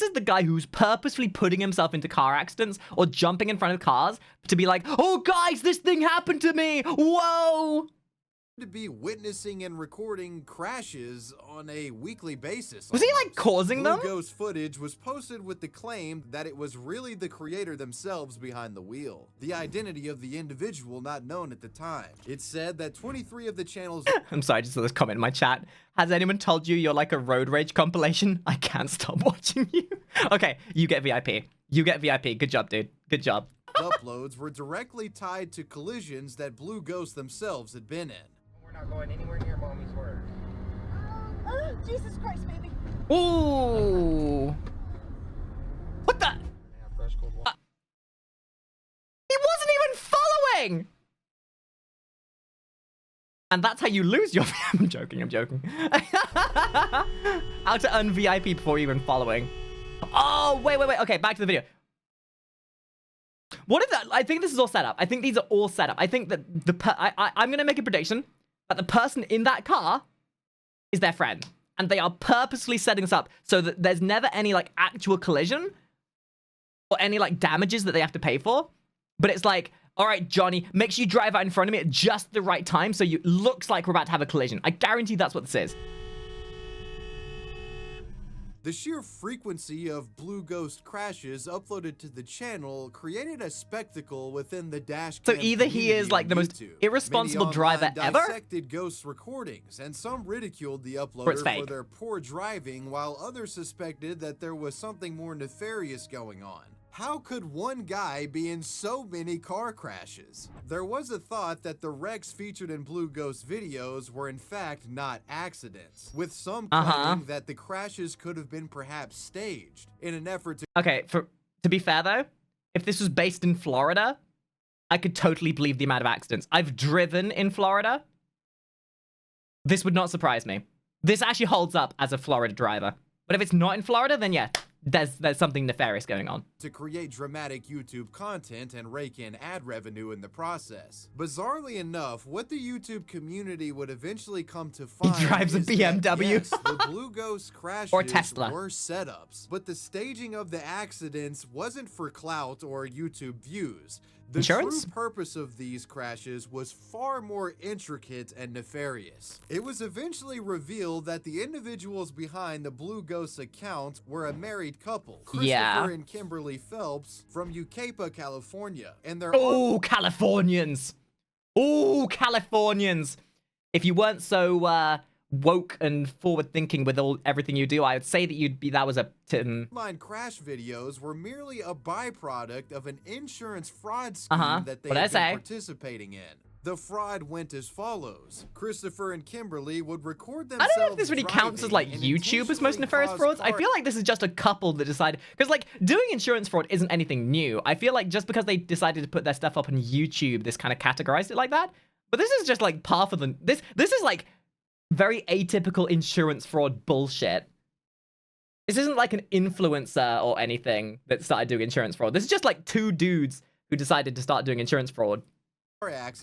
is the guy who's purposely putting himself into car accidents or jumping in front of cars to be like, oh, guys, this thing happened to me. Whoa. To be witnessing and recording crashes on a weekly basis. Was he like causing them? Blue Ghost footage was posted with the claim that it was really the creator themselves behind the wheel. The identity of the individual not known at the time. It said that 23 of the channels... I'm sorry, I just saw this comment in my chat. Has anyone told you you're like a road rage compilation? I can't stop watching you. Okay, you get VIP. You get VIP. Good job, dude. Good job. Uploads were directly tied to collisions that Blue Ghost themselves had been in. Not going anywhere near mommy's word. Oh, Jesus Christ, baby. Ooh. What the? He wasn't even following. And that's how you lose your... I'm joking, I'm joking. How to earn VIP before even following. Oh, wait. Okay, back to the video. What if that... I think this is all set up. I think these are all set up. I think that I'm going to make a prediction. But the person in that car is their friend. And they are purposely setting this up so that there's never any, like, actual collision or any, like, damages that they have to pay for. But it's like, all right, Johnny, make sure you drive out in front of me at just the right time so it looks like we're about to have a collision. I guarantee that's what this is. The sheer frequency of Blue Ghost crashes uploaded to the channel created a spectacle within the dashcam. So either he is like the most irresponsible driver ever, dissected Ghost recordings, and some ridiculed the uploader for their poor driving, while others suspected that there was something more nefarious going on. How could one guy be in so many car crashes? There was a thought that the wrecks featured in Blue Ghost videos were in fact not accidents, with some claiming that the crashes could have been perhaps staged in an effort to... Okay, to be fair though, if this was based in Florida, I could totally believe the amount of accidents. I've driven in Florida. This would not surprise me. This actually holds up as a Florida driver. But if it's not in Florida, then yeah, there's something nefarious going on. To create dramatic YouTube content and rake in ad revenue in the process. Bizarrely enough, what the YouTube community would eventually come to find he drives a BMW. Yes, the Blue Ghost crashes or Tesla were setups, but the staging of the accidents wasn't for clout or YouTube views. The true purpose of these crashes was far more intricate and nefarious. It was eventually revealed that the individuals behind the Blue Ghost account were a married couple, Christopher and Kimberly Phelps from Yucaipa, California, and their Californians. If you weren't so woke and forward thinking with everything you do, I would say that that was a Online crash videos were merely a byproduct of an insurance fraud scheme that they What'd I had been say? participating in. The fraud went as follows. Christopher and Kimberly would record I themselves don't know if this really counts as like driving and YouTube as most intentionally nefarious cause frauds. I car feel like this is just a couple that decided, because like doing insurance fraud isn't anything new. I feel like just because they decided to put their stuff up on YouTube, this kind of categorized it like that. But this is just like par for the this is like very atypical insurance fraud bullshit. This isn't like an influencer or anything that started doing insurance fraud. This is just like two dudes who decided to start doing insurance fraud.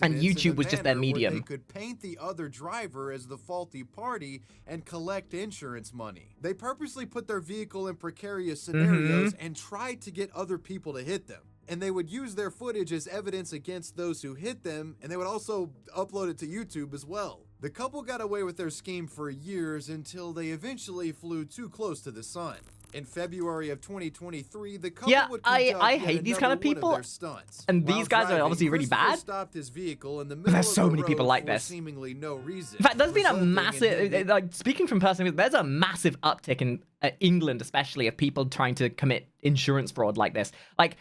And YouTube was just their medium. They could paint the other driver as the faulty party and collect insurance money. They purposely put their vehicle in precarious scenarios and tried to get other people to hit them. And they would use their footage as evidence against those who hit them, and they would also upload it to YouTube as well. The couple got away with their scheme for years until they eventually flew too close to the sun. In February of 2023, the couple would conduct I hate these kind of people. their stunts. And While these guys are driving, obviously really Christopher bad. stopped his vehicle in the middle There's of so the many people road like for this. seemingly no reason. In fact, there's been a resulting in massive, him like speaking from personally, there's a massive uptick in England, especially of people trying to commit insurance fraud like this. Like,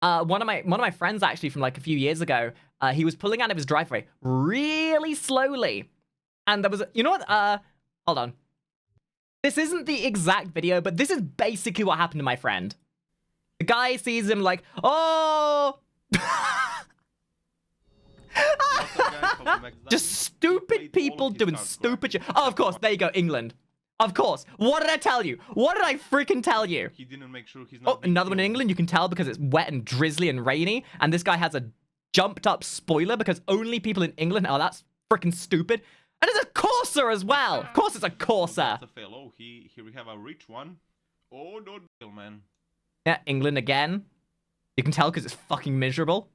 one of my friends actually from like a few years ago, he was pulling out of his driveway really slowly, and there was, you know what? Hold on. This isn't the exact video, but this is basically what happened to my friend. The guy sees him like, oh. Just stupid people doing stupid shit. Oh, of course. There you go, England. Of course. What did I tell you? What did I freaking tell you? He didn't make sure he's not. Oh, another one in England. You can tell because it's wet and drizzly and rainy. And this guy has a jumped up spoiler because only people in England. Oh, that's freaking stupid. And it's a Corsa as well. Of course it's a Corsa. That's a fail. Oh, here we have a rich one. Oh, no deal, man. Yeah, England again. You can tell because it's fucking miserable.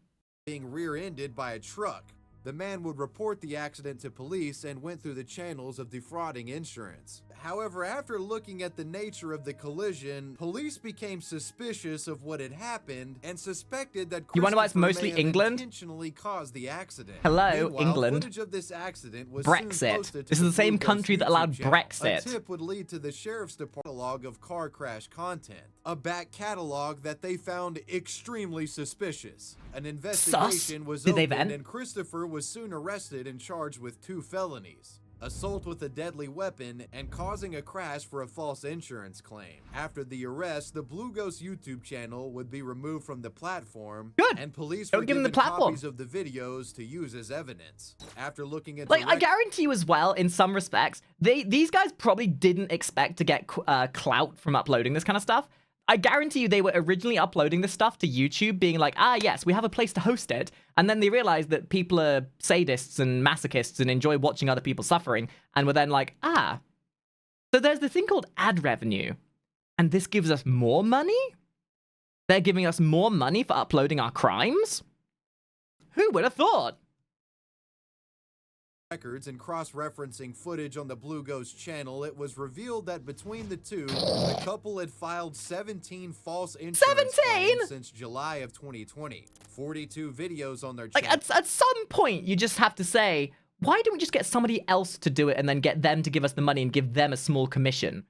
being rear-ended by a truck. The man would report the accident to police and went through the channels of defrauding insurance. However, after looking at the nature of the collision, police became suspicious of what had happened and suspected that You wonder why it's Christopher mostly may have England? intentionally caused the accident. Hello, Meanwhile, England. Footage of this accident was soon Brexit. posted to This is the same Bluecoat's country that allowed YouTube channel. Brexit. A tip would lead to the sheriff's department catalog of car crash content, a back catalog that they found extremely suspicious. An investigation was Did they opened then? and Christopher was soon arrested and charged with 2 felonies. Assault with a deadly weapon and causing a crash for a false insurance claim. After the arrest, the Blue Ghost YouTube channel would be removed from the platform. Good. And police Don't were give them the given platform. copies of the videos to use as evidence. After looking at Like, I guarantee you as well, in some respects, these guys probably didn't expect to get clout from uploading this kind of stuff. I guarantee you they were originally uploading this stuff to YouTube being like, ah, yes, we have a place to host it. And then they realized that people are sadists and masochists and enjoy watching other people suffering. And were then like, ah, so there's this thing called ad revenue. And this gives us more money? They're giving us more money for uploading our crimes? Who would have thought? records and cross-referencing footage on the Blue Ghost channel, it was revealed that between the two, the couple had filed 17 false insurance claims since July of 2020. 42 videos on their channel. Like, at some point, you just have to say, why don't we just get somebody else to do it and then get them to give us the money and give them a small commission?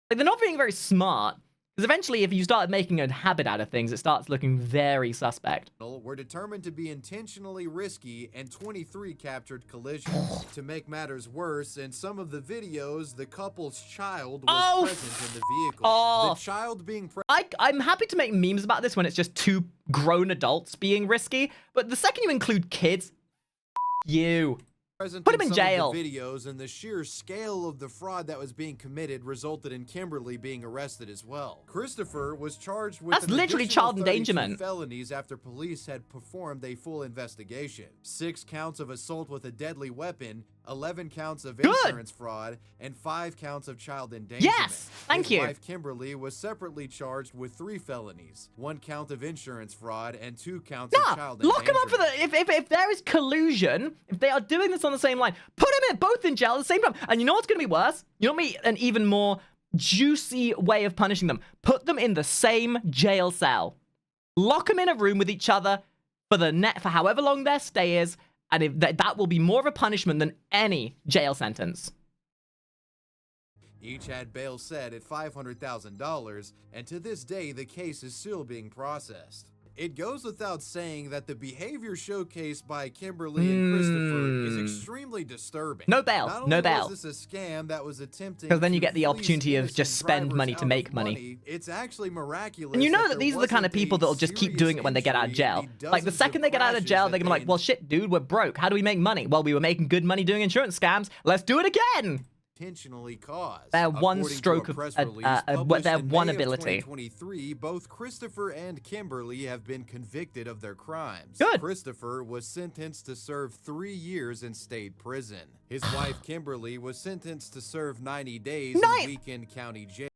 Like, they're not being very smart. Because eventually, if you start making a habit out of things, it starts looking very suspect. Were determined to be intentionally risky, and 23 captured collisions. To make matters worse, in some of the videos, the couple's child was present in the vehicle. The child being I'm happy to make memes about this when it's just two grown adults being risky, but the second you include kids, you. present Put him in some jail. of the videos, and the sheer scale of the fraud that was being committed resulted in Kimberly being arrested as well. Christopher was charged with That's an literally additional child 32 endangerment. felonies after police had performed a full investigation. 6 counts of assault with a deadly weapon, 11 counts of insurance fraud, and 5 counts of child endangerment. Yes, thank His you. wife Kimberly was separately charged with 3 felonies, 1 count of insurance fraud, and 2 counts of child Lock them up for endangerment. the if there is collusion, if they are doing this on the same line, put them in both in jail at the same time. And you know what's going to be worse? You know what be an even more juicy way of punishing them? Put them in the same jail cell. Lock them in a room with each other for however long their stay is, and if that will be more of a punishment than any jail sentence. Each had bail set at $500,000, and to this day the case is still being processed. It goes without saying that the behavior showcased by Kimberly and Christopher is extremely disturbing. No bail, Not no only bail. was this a scam that was attempting Because then you to get the fleece opportunity of innocent just spend drivers money out to of make money. It's actually miraculous. And you know that there these are the kind of wasn't people a that will just keep serious doing it when they get out of injury jail. in the Like the dozens second they get out of crashes jail, that they're gonna be like, they well shit, dude, we're broke. How do we make money? Well, we were making good money doing insurance scams. Let's do it again. intentionally caused. They're one According to stroke a of press their release one published in May of ability. 2023, both Christopher and Kimberly have been convicted of their crimes. Good. Christopher was sentenced to serve 3 years in state prison. His wife Kimberly was sentenced to serve 90 days in Weekend County Jail.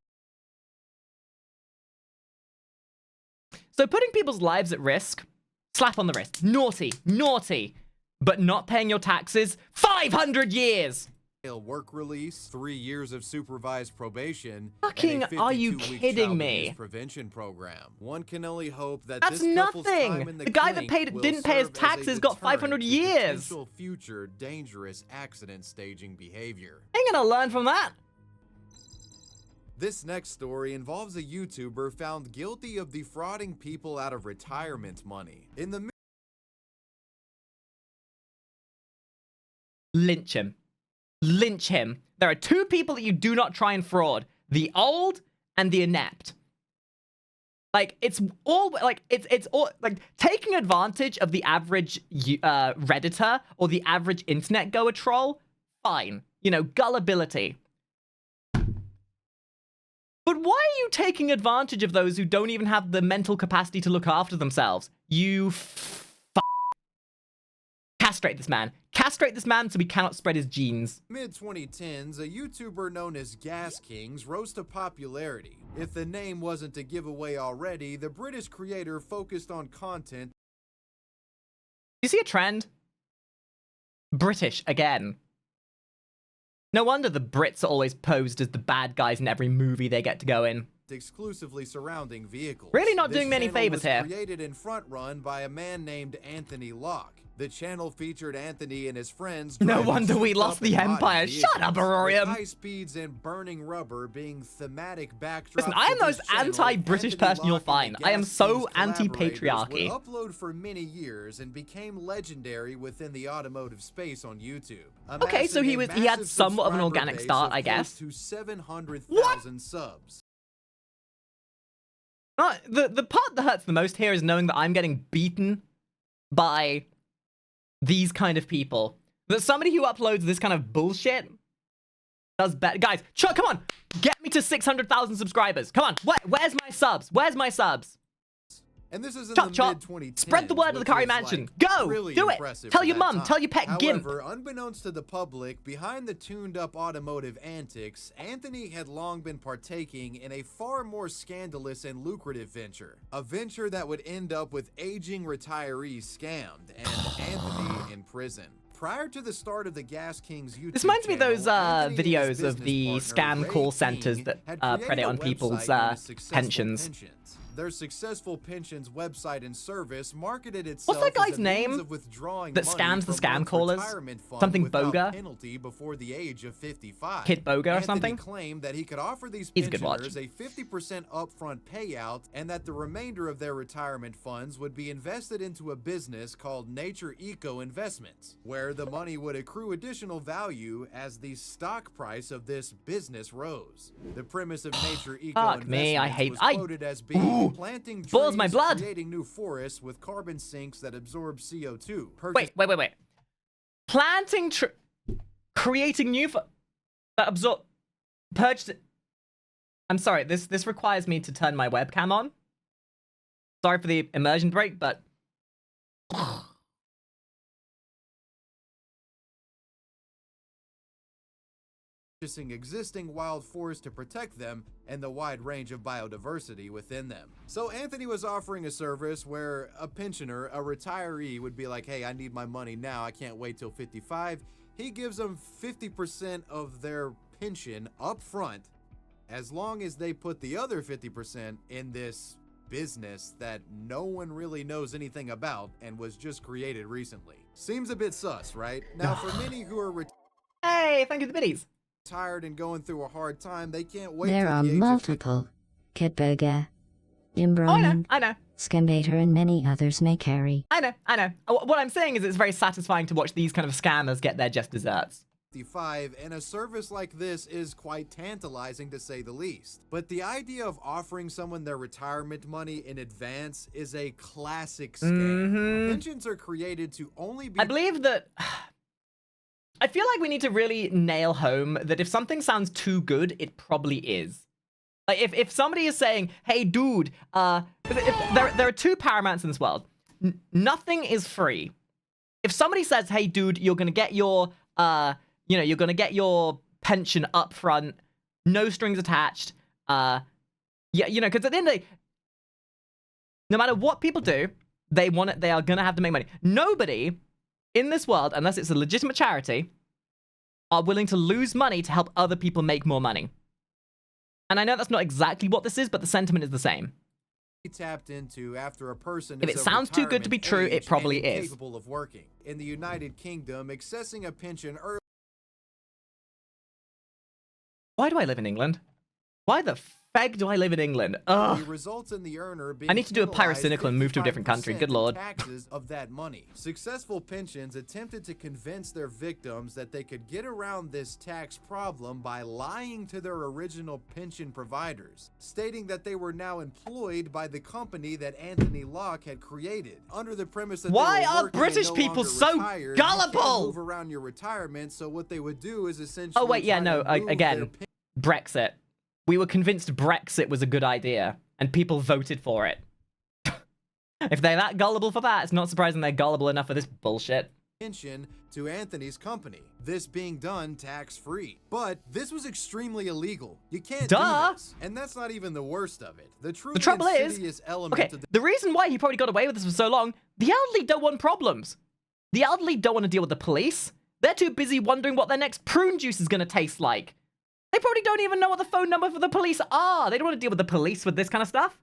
So putting people's lives at risk, slap on the wrist. Naughty, naughty. But not paying your taxes, 500 years. Work release, 3 years of supervised probation. Fucking, and a are you 52-week kidding child me? abuse prevention program. One can only hope that That's this couple's time nothing. in The guy that clink will didn't pay his serve as a taxes got 500 deterrent to years. potential future dangerous accident staging behavior. Ain't gonna learn from that. This next story involves a YouTuber found guilty of defrauding people out of retirement money. In the Lynch him. Lynch him. There are two people that you do not try and fraud. The old and the inept. Like, it's all, like, it's all, like, taking advantage of the average Redditor or the average internet goer troll, fine. You know, gullibility. But why are you taking advantage of those who don't even have the mental capacity to look after themselves? You castrate this man. Castrate this man so he cannot spread his genes. mid-2010s, a YouTuber known as Gas Kings rose to popularity. If the name wasn't a giveaway already, the British creator focused on content. You see a trend? British again. No wonder the Brits are always posed as the bad guys in every movie they get to go in. Exclusively surrounding vehicles. Really not doing me any channel favors was here. Created and front run by a man named Anthony Locke. The channel featured Anthony and his friends. No driving wonder we souped lost up the and hot Empire. vehicles, Shut up, with Aurorium. high speeds and burning rubber being thematic backdrops. Listen, I am the of most this channel. anti-British Anthony person you'll Locke and find. the I am Gas so Kings collaborators anti-patriarchy. would upload for many years and became legendary within the automotive space on YouTube. Okay, so he Amassing a had massive somewhat of an subscriber organic base start, of I close guess. To 700,000 subs. The part that hurts the most here is knowing that I'm getting beaten by these kind of people. That somebody who uploads this kind of bullshit does better. Guys, come on! Get me to 600,000 subscribers. Come on, where's my subs? Where's my subs? And this is in Chop, the chop. mid-2010s. Spread the word of the which Curry was, Mansion. like, Go! really Do it! impressive Tell for your that mum, time. tell your pet Gimp. However, unbeknownst to the public, behind the tuned-up automotive antics, Anthony had long been partaking in a far more scandalous and lucrative venture. A venture that would end up with aging retirees scammed and Anthony in prison. Prior to the start of the Gas Kings YouTube This reminds me of those channel, Anthony and his videos of the business partner, scam call Ray centers King, that had prey created on a people's website known as Successful pensions. Their Successful Pensions website and service marketed itself What's that guy's as a means name of withdrawing that money scams the from scam one's callers? retirement fund Something without Boga? penalty before the age of 55. Kid Boga or Anthony something? claimed that he could offer these He's a good watch. pensioners a 50% upfront payout and that the remainder of their retirement funds would be invested into a business called Nature Eco Investments, where the money would accrue additional value as the stock price of this business rose. The premise of Nature Eco Fuck Investments me, I hate- was I- quoted as being Ooh, planting trees, boils my blood. creating new forests with carbon sinks that absorb CO2. Wait. Planting creating new that absorb purchase. I'm sorry, this requires me to turn my webcam on. Sorry for the immersion break, but purchasing existing wild forests to protect them and the wide range of biodiversity within them. So Anthony was offering a service where a pensioner, a retiree, would be like, hey, I need my money now, I can't wait till 55. He gives them 50% of their pension up front, as long as they put the other 50% in this business that no one really knows anything about and was just created recently. Seems a bit sus, right? Now, for many who are hey, thank you for the biddies. tired and going through a hard time, they can't wait There till are the age of multiple. Kitburger, Oh, I know, Imbronian, I know. Scamator, and many others may carry. I know. What I'm saying is it's very satisfying to watch these kind of scammers get their just desserts. 55, and a service like this is quite tantalizing to say the least. But the idea of offering someone their retirement money in advance is a classic scam. Pensions are created to only be— I believe that... I feel like we need to really nail home that if something sounds too good, it probably is. Like, if somebody is saying, hey, dude, there are two paramounts in this world. Nothing is free. If somebody says, hey, dude, you're going to get your, you're going to get your pension up front, no strings attached, because at the end of the day, no matter what people do, they are going to have to make money. Nobody in this world, unless it's a legitimate charity, are willing to lose money to help other people make more money. And I know that's not exactly what this is, but the sentiment is the same. tapped into after a person if is it of sounds too good to be retirement true, age it probably and is. incapable of working. In the United Kingdom, accessing a pension early— Why do I live in England? Why the feg do I live in England? Ugh. results in the earner being I need to do a piracy and move to a different country. Good lord. Taxes of that money. Successful pensions attempted to convince their victims that they could get around this tax problem by lying to their original pension providers, stating that they were now employed by the company that Anthony Locke had created, under the premise that why they were are working British and no people longer so retired. gullible? You can't move around your retirement, so what they would do is essentially— Oh wait, yeah, try no, to move again, their Brexit. We were convinced Brexit was a good idea, and people voted for it. If they're that gullible for that, it's not surprising they're gullible enough for this bullshit. pension to Anthony's company, this being done tax-free. But this was extremely illegal. You can't do this. And that's not even the worst of it. The trouble is, insidious element okay, of the reason why he probably got away with this for so long, the elderly don't want problems. The elderly don't want to deal with the police. They're too busy wondering what their next prune juice is going to taste like. They probably don't even know what the phone number for the police are. They don't want to deal with the police with this kind of stuff.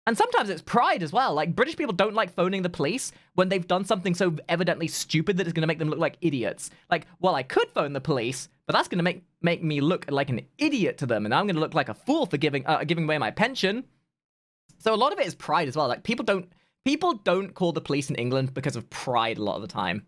And sometimes it's pride as well. Like, British people don't like phoning the police when they've done something so evidently stupid that it's going to make them look like idiots. Like, well, I could phone the police, but that's going to make me look like an idiot to them, and I'm going to look like a fool for giving away my pension. So a lot of it is pride as well. Like, people don't call the police in England because of pride a lot of the time.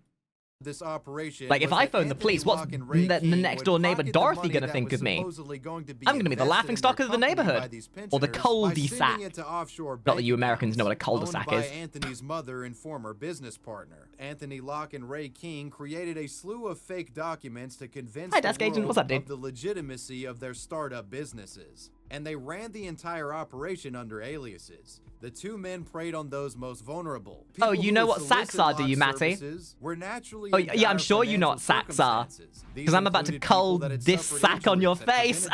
this operation. Like, if I phone the police, what's the next door neighbor Dorothy gonna think of me? I'm gonna be the laughingstock of the neighborhood, or the cul-de-sac. Not that you Americans know what a cul-de-sac is. Anthony's mother and former business partner. Anthony Locke and Ray King created a slew of fake documents to convince Hi, desk agent. What's up, dude? of the legitimacy of their startup businesses. And they ran the entire operation under aliases. The two men preyed on those most vulnerable. Oh, you know what sacks are, do you, Matty? Oh, yeah, I'm sure you know what sacks are. Because I'm about to cull this sack on your face.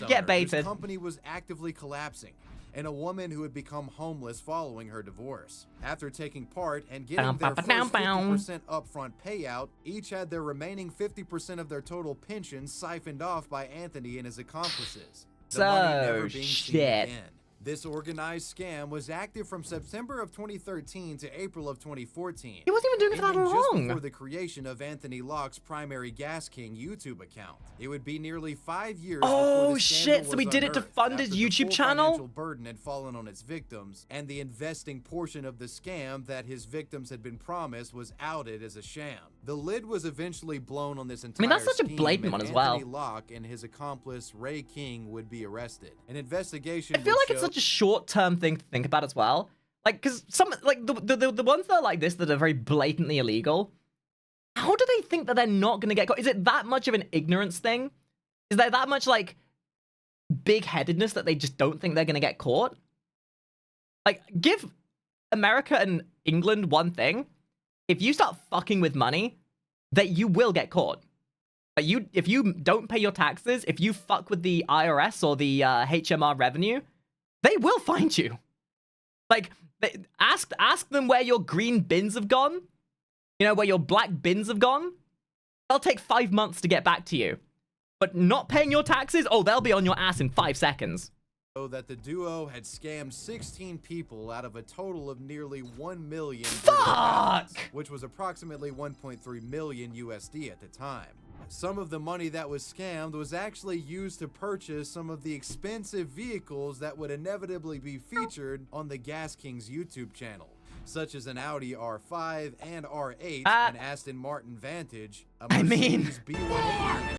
Get baited. The company was actively collapsing, and a woman who had become homeless following her divorce. After taking part and getting their first 50% upfront payout, each had their remaining 50% of their total pension siphoned off by Anthony and his accomplices. The money never being seen again. This organized scam was active from September of 2013 to April of 2014. He wasn't even doing it for that long. Just before the creation of Anthony Locke's primary Gas King YouTube account. It would be nearly 5 years before the shit, so he did it to fund his YouTube channel? Financial burden had fallen on its victims, and the investing portion of the scam that his victims had been promised was outed as a sham. The lid was eventually blown on this entire that's such a scheme, blatant and one as well. Anthony Locke and his accomplice Ray King would be arrested. An investigation I feel like it's such a short-term thing to think about as well. Like, because some, like, the ones that are like this that are very blatantly illegal, how do they think that they're not going to get caught? Is it that much of an ignorance thing? Is there that much, like, big-headedness that they just don't think they're going to get caught? Like, give America and England one thing. If you start fucking with money, that you will get caught. Like, if you don't pay your taxes, if you fuck with the IRS or the HMR revenue, they will find you. Like, ask them where your green bins have gone. You know, where your black bins have gone. They'll take 5 months to get back to you. But not paying your taxes? Oh, they'll be on your ass in 5 seconds. That the duo had scammed 16 people out of a total of nearly 1 million, Fuck! which was approximately 1.3 million USD at the time. Some of the money that was scammed was actually used to purchase some of the expensive vehicles that would inevitably be featured on the Gas King's YouTube channel, such as an Audi R5 and R8, an Aston Martin Vantage, a Mercedes B180.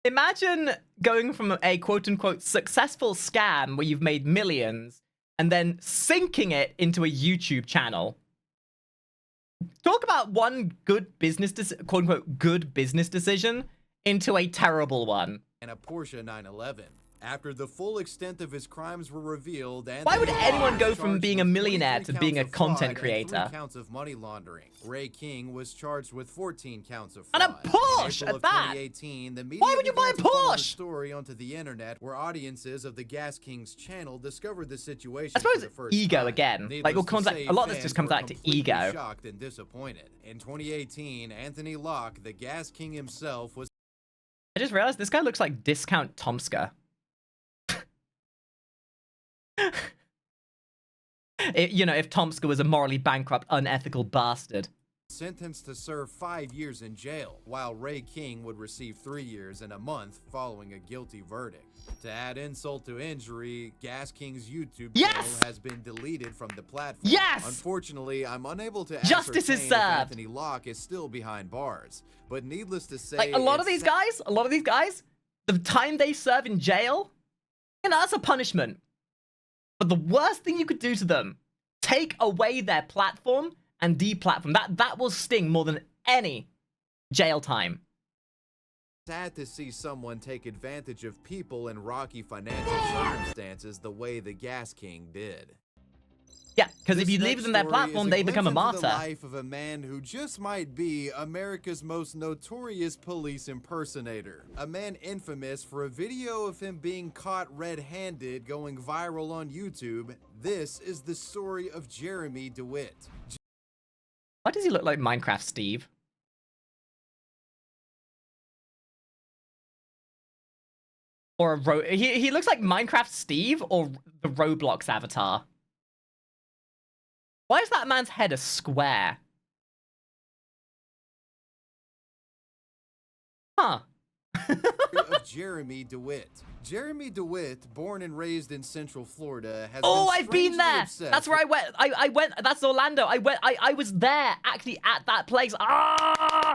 Imagine going from a quote-unquote successful scam where you've made millions and then sinking it into a YouTube channel. Talk about one good business, quote-unquote, good business decision into a terrible one. And a Porsche 911. After the full extent of his crimes were revealed, and why would anyone go from being a millionaire to being a content creator? 3 counts of money laundering. Ray King was charged with 14 counts of fraud. And a Porsche at that. 2018, the media Why would you buy a began to follow the Porsche? story onto the internet, where audiences of the Gas King's channel discovered the situation. I suppose for the first ego time. again. Needless Like, to say, a lot of this fans just comes were back to completely ego. Shocked and disappointed. In 2018, Anthony Locke, the Gas King himself, was. I just realized this guy looks like Discount Tomska. You know, if Tomska was a morally bankrupt, unethical bastard. Sentenced to serve 5 years in jail, while Ray King would receive 3 years and a month following a guilty verdict. To add insult to injury, Gas King's YouTube channel has been deleted from the platform. Yes! Unfortunately, I'm unable to Justice is ascertain if served. Anthony Locke is still behind bars. But needless to say, Like, a lot of these guys, the time they serve in jail, you know, that's a punishment. But the worst thing you could do to them, take away their platform and deplatform. That will sting more than any jail time. Sad to see someone take advantage of people in rocky financial circumstances the way the Gas King did. Yeah, because if you leave them their platform, they become a martyr. The life of a man who just might be America's most notorious police impersonator. A man infamous for a video of him being caught red-handed going viral on YouTube. This is the story of Jeremy DeWitt. Why does he look like Minecraft Steve? Or he looks like Minecraft Steve or the Roblox avatar. Why is that man's head a square? Huh. Of Jeremy DeWitt. Jeremy DeWitt, born and raised in Central Florida, has I've been there. Obsessed. That's where I went. I went. That's Orlando. I was there actually at that place. Ah!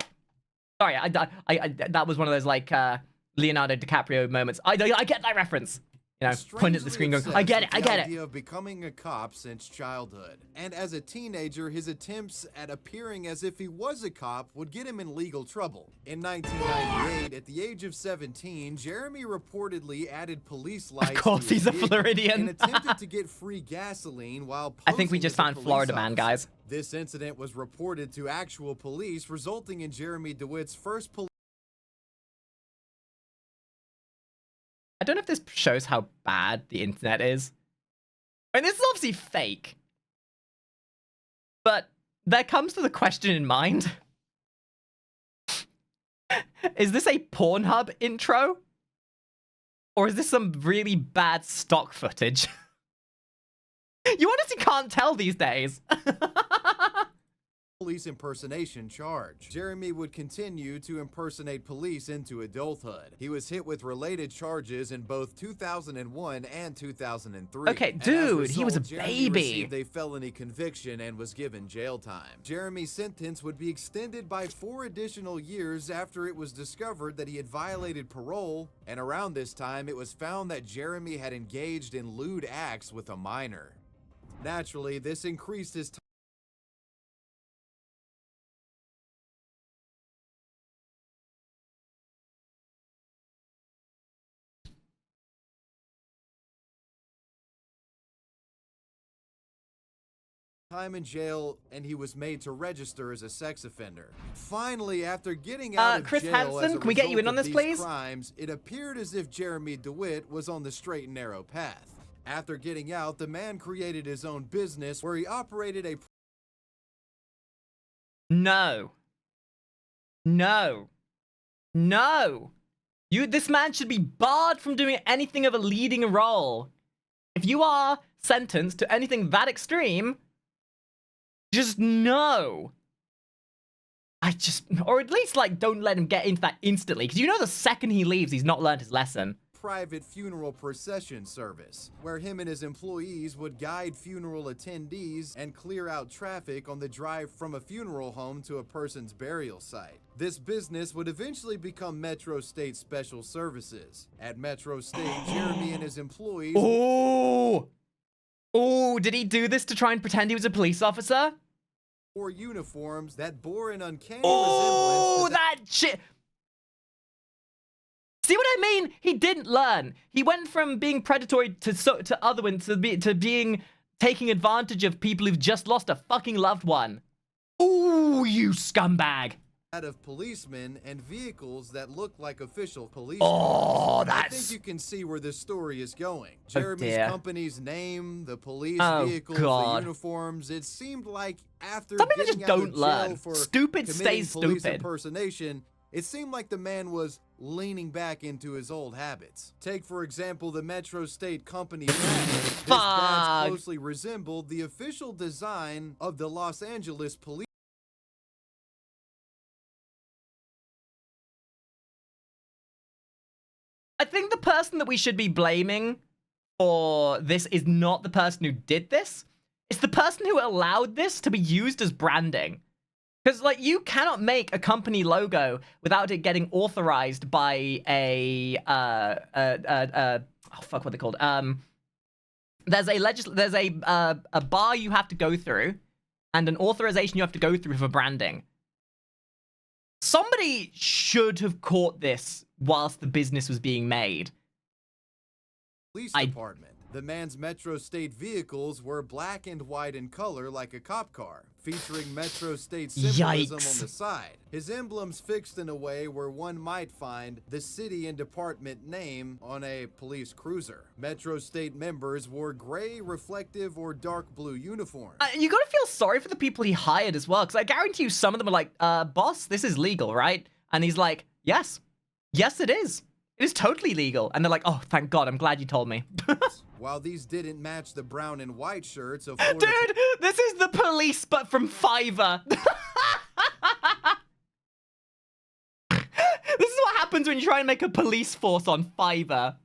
Sorry, that was one of those like Leonardo DiCaprio moments. I get that reference. You know, point at the screen going, I get it, I get it. Idea of becoming a cop since childhood. And as a teenager, his attempts at appearing as if he was a cop would get him in legal trouble. In 1998, at the age of 17, Jeremy reportedly added police lights. Of course, he's a Floridian. And attempted to get free gasoline while I think we just found Florida man, guys. This incident was reported to actual police, resulting in Jeremy DeWitt's first police. I don't know if this shows how bad the internet is. I mean, this is obviously fake. But there comes to the question in mind. Is this a Pornhub intro? Or is this some really bad stock footage? You honestly can't tell these days. Police impersonation charge. Jeremy would continue to impersonate police into adulthood. He was hit with related charges in both 2001 and 2003. Okay, dude, he was a Jeremy baby. Received a felony conviction and was given jail time. Jeremy's sentence would be extended by 4 additional years after it was discovered that he had violated parole, and around this time it was found that Jeremy had engaged in lewd acts with a minor. Naturally, this increased his time in jail, and he was made to register as a sex offender. Finally, after getting out of Chris jail Hansen, as a can we get you result in on of this, these please? crimes, it appeared as if Jeremy DeWitt was on the straight and narrow path. After getting out, the man created his own business where he operated a No. This man should be barred from doing anything of a leading role. If you are sentenced to anything that extreme, just no. or at least, like, don't let him get into that instantly. Because you know the second he leaves, he's not learned his lesson. Private funeral procession service, where him and his employees would guide funeral attendees and clear out traffic on the drive from a funeral home to a person's burial site. This business would eventually become Metro State Special Services. At Metro State, Jeremy and his employees... Oh, did he do this to try and pretend he was a police officer? ...wore uniforms that bore an uncanny Oh, resemblance to that shit... See what I mean? He didn't learn. He went from being predatory to other ones to being taking advantage of people who've just lost a fucking loved one. Ooh, you scumbag. that of policemen and vehicles that look like official police. Oh, I think you can see where this story is going. Jeremy's company's name, the police vehicles, the uniforms. It seemed like after something getting just out don't of jail learn. for Stupid committing stays police stupid. impersonation, it seemed like the man was leaning back into his old habits. Take, for example, the Metro State Company badge. This badge closely resembled the official design of the Los Angeles Police. I think the person that we should be blaming for this is not the person who did this. It's the person who allowed this to be used as branding. Because, like, you cannot make a company logo without it getting authorized by a, oh, fuck, what are they called? There's a bar you have to go through and an authorization you have to go through for branding. Somebody should have caught this whilst the business was being made. Police department. The man's Metro State vehicles were black and white in color like a cop car, featuring Metro State symbolism on the side. His emblems fixed in a way where one might find the city and department name on a police cruiser. Metro State members wore gray, reflective, or dark blue uniforms. You gotta feel sorry for the people he hired as well, because I guarantee you some of them are like, boss, this is legal, right? And he's like, yes. Yes, it is. It is totally legal. And they're like, oh, thank God, I'm glad you told me. While these didn't match the brown and white shirts of Dude, this is the police, but from Fiverr. This is what happens when you try and make a police force on Fiverr.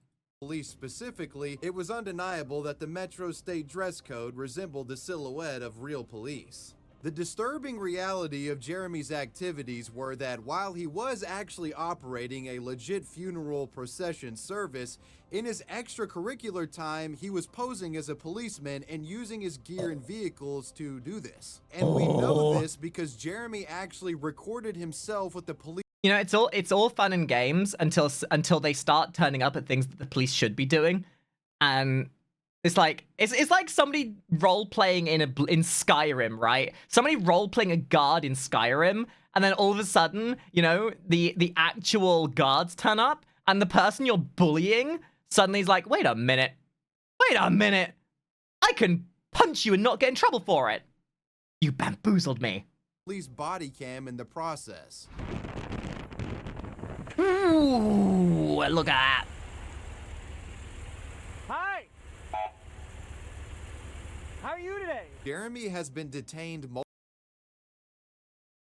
Police specifically, it was undeniable that the Metro State dress code resembled the silhouette of real police. The disturbing reality of Jeremy's activities were that while he was actually operating a legit funeral procession service, in his extracurricular time, he was posing as a policeman and using his gear and vehicles to do this. And we know this because Jeremy actually recorded himself with the police. You know, it's all fun and games until they start turning up at things that the police should be doing, and it's like somebody role playing in Skyrim, right? Somebody role playing a guard in Skyrim, and then all of a sudden, you know, the actual guards turn up, and the person you're bullying suddenly is like, wait a minute, I can punch you and not get in trouble for it. You bamboozled me. Police body cam in the process. Ooh, look at that. Hi. How are you today? Jeremy has been detained.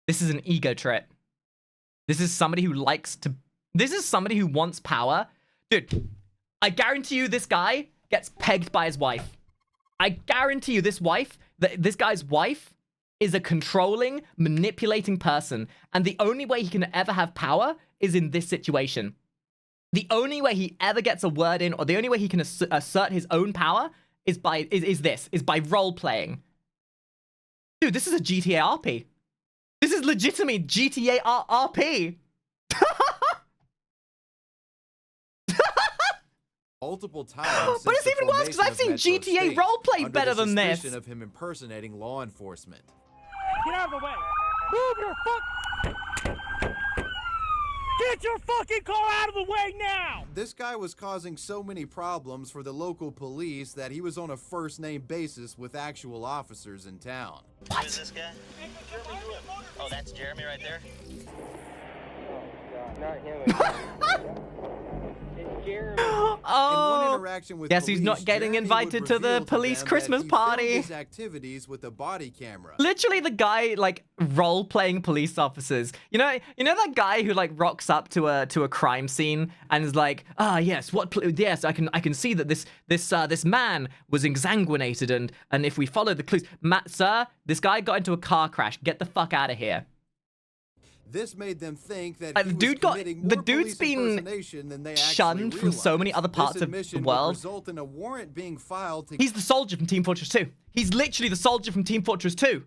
This is an ego trip. This is somebody who this is somebody who wants power. Dude, I guarantee you this guy gets pegged by his wife. I guarantee you this guy's wife is a controlling, manipulating person. And the only way he can ever have power is in this situation. The only way he ever gets a word in, or the only way he can assert his own power is by role playing. Dude, this is a GTA RP. This is legitimately GTA RP. Multiple times. But it's even worse because I've seen GTA roleplay better than this. Of him impersonating law enforcement. Get out of the way. Move your Get your fucking car out of the way now! This guy was causing so many problems for the local police that he was on a first-name basis with actual officers in town. What? Who is this guy? Oh, that's Jeremy right there? Oh, God. Not him. Oh, interaction with guess who's police, not getting Jeremy invited would to the reveal police them that Christmas he filmed party. his activities with a body camera. Literally the guy like role-playing police officers. You know that guy who like rocks up to a crime scene and is like, yes, yes, I can see that this man was exsanguinated and if we follow the clues, sir, this guy got into a car crash. Get the fuck out of here. This made them think that The dude's been than they shunned from so many other parts of the world. Result in a warrant being filed to... He's the soldier from Team Fortress 2. He's literally the soldier from Team Fortress 2.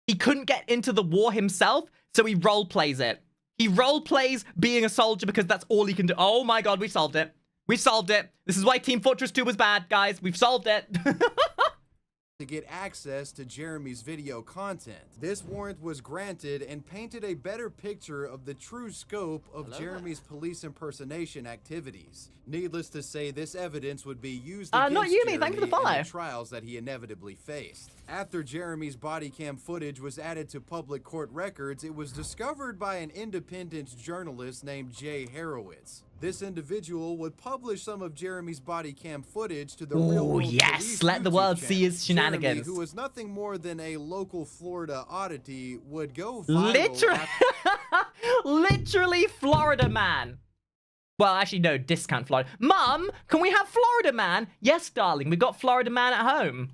He couldn't get into the war himself, so he role plays it. He role plays being a soldier because that's all he can do. Oh my god, we solved it. We solved it. This is why Team Fortress 2 was bad, guys. We've solved it. to get access to Jeremy's video content. This warrant was granted and painted a better picture of the true scope of Jeremy's police impersonation activities. Needless to say, this evidence would be used against not Yumi, Jeremy thanks for the follow. in the trials that he inevitably faced. After Jeremy's body cam footage was added to public court records, it was discovered by an independent journalist named Jay Horowitz. This individual would publish some of Jeremy's body cam footage to the Real World yes, Police let the YouTube world channel. see his shenanigans. Jeremy, who was nothing more than a local Florida oddity, would go viral. Literally Florida man. Well, actually, no, discount Florida. Mum, can we have Florida man? Yes, darling, we've got Florida man at home.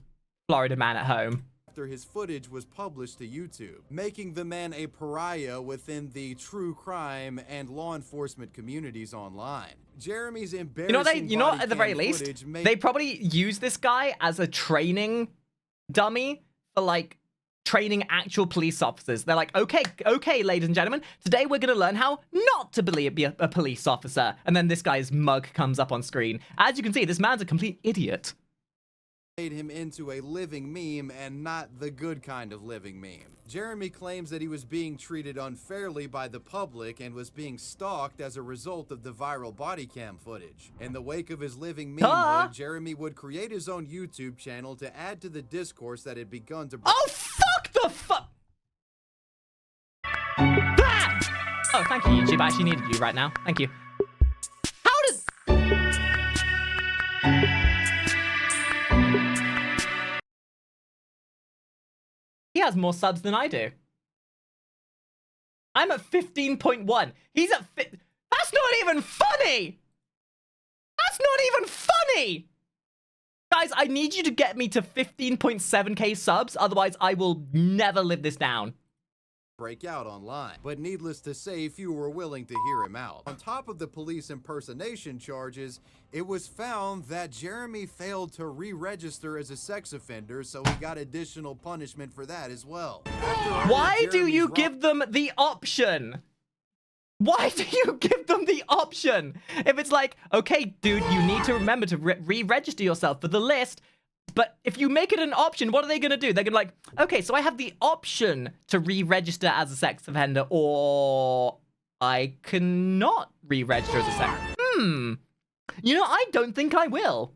Florida man at home. After his footage was published to YouTube, making the man a pariah within the true crime and law enforcement communities online. Jeremy's embarrassing you know what, at the very least, they probably use this guy as a training dummy for like training actual police officers. They're like, okay, ladies and gentlemen, today we're gonna learn how not to be a police officer. And then this guy's mug comes up on screen. As you can see, this man's a complete idiot. Made him into a living meme and not the good kind of living meme. Jeremy claims that he was being treated unfairly by the public and was being stalked as a result of the viral body cam footage. In the wake of his living meme, Jeremy would create his own YouTube channel to add to the discourse that had begun to... Oh, fuck the fuck! Ah! Oh, thank you, YouTube. I actually needed you right now. Thank you. How does... He has more subs than I do. I'm at 15.1. He's at That's not even funny! That's not even funny! Guys, I need you to get me to 15.7k subs, otherwise I will never live this down. Break out online, but needless to say, few were willing to hear him out. On top of the police impersonation charges, it was found that Jeremy failed to re-register as a sex offender, so he got additional punishment for that as well. Why do you give them the option? Why do you give them the option? If it's like, okay, dude, you need to remember to re-register yourself for the list. But if you make it an option, what are they going to do? They're going to like, okay, so I have the option to re-register as a sex offender, or I cannot re-register as a sex. You know, I don't think I will.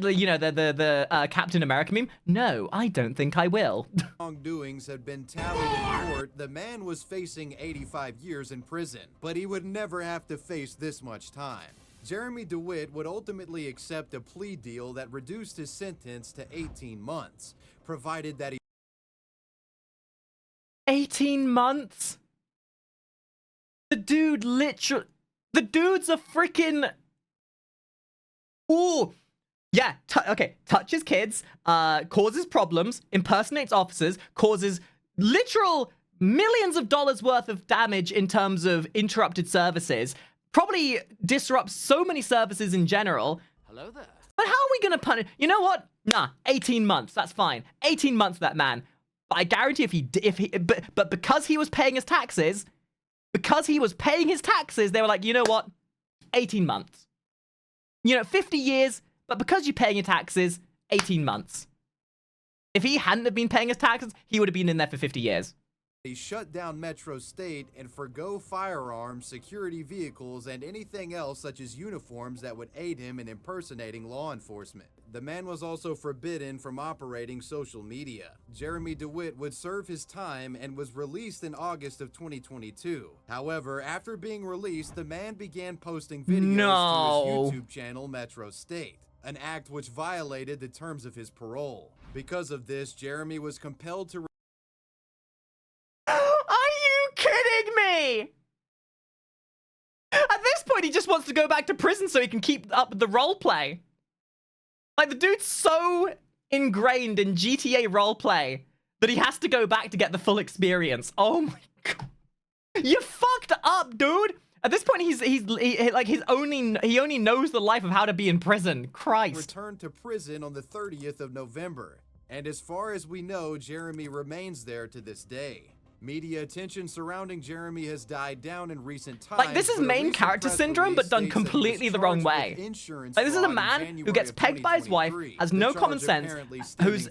You know, the Captain America meme? No, I don't think I will. Wrongdoings had been tallied in court. The man was facing 85 years in prison, but he would never have to face this much time. Jeremy DeWitt would ultimately accept a plea deal that reduced his sentence to 18 months, provided that he... 18 months? The dude literally... The dude's a freaking... Ooh! Yeah, okay, touches kids, causes problems, impersonates officers, causes literal millions of dollars worth of damage in terms of interrupted services, probably disrupts so many services in general. Hello there. But how are we gonna punish? You know what? Nah, 18 months. That's fine. 18 months for that man. But I guarantee but because he was paying his taxes, they were like, you know what? 18 months. You know, 50 years, but because you're paying your taxes, 18 months. If he hadn't have been paying his taxes, he would have been in there for 50 years. He shut down Metro State and forgo firearms, security vehicles, and anything else such as uniforms that would aid him in impersonating law enforcement. The man was also forbidden from operating social media. Jeremy DeWitt would serve his time and was released in August of 2022. However, after being released, the man began posting videos to his YouTube channel Metro State, an act which violated the terms of his parole. Because of this, Jeremy was compelled to... Are you kidding me? At this point, he just wants to go back to prison so he can keep up the roleplay. Like, the dude's so ingrained in GTA roleplay that he has to go back to get the full experience. Oh my god. You fucked up, dude! At this point, he only knows the life of how to be in prison. Christ. Returned to prison on the 30th of November. And as far as we know, Jeremy remains there to this day. Media attention surrounding Jeremy has died down in recent times. Like, this is main character syndrome, but done completely the wrong way. Like, this is a man who gets pegged by his wife, has no common sense, who's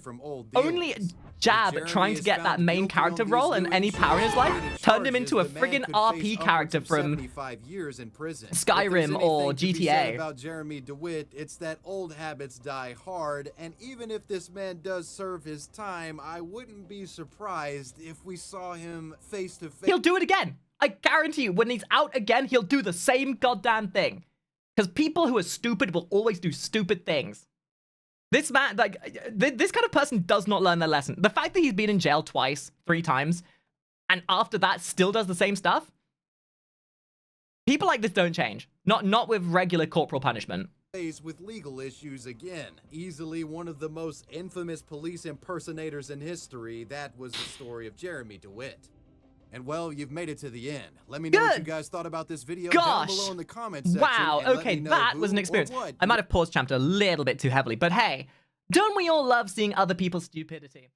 only jab at trying to get that main character role and any power in his life, turned him into a friggin' RP character from Skyrim or GTA. About Jeremy DeWitt, it's that old habits die hard, and even if this man does serve his time, I wouldn't be surprised if we saw him face to face. He'll do it again. I guarantee you, when he's out again, he'll do the same goddamn thing. Because people who are stupid will always do stupid things. This man, like, this kind of person does not learn their lesson. The fact that he's been in jail twice, 3 times, and after that still does the same stuff. People like this don't change. Not with regular corporal punishment. Faced with legal issues again. Easily one of the most infamous police impersonators in history, that was the story of Jeremy DeWitt. And well, you've made it to the end. Let me know what you guys thought about this video down below in the comments section. Wow, okay, that was an experience. I might have paused chapter a little bit too heavily, but hey, don't we all love seeing other people's stupidity?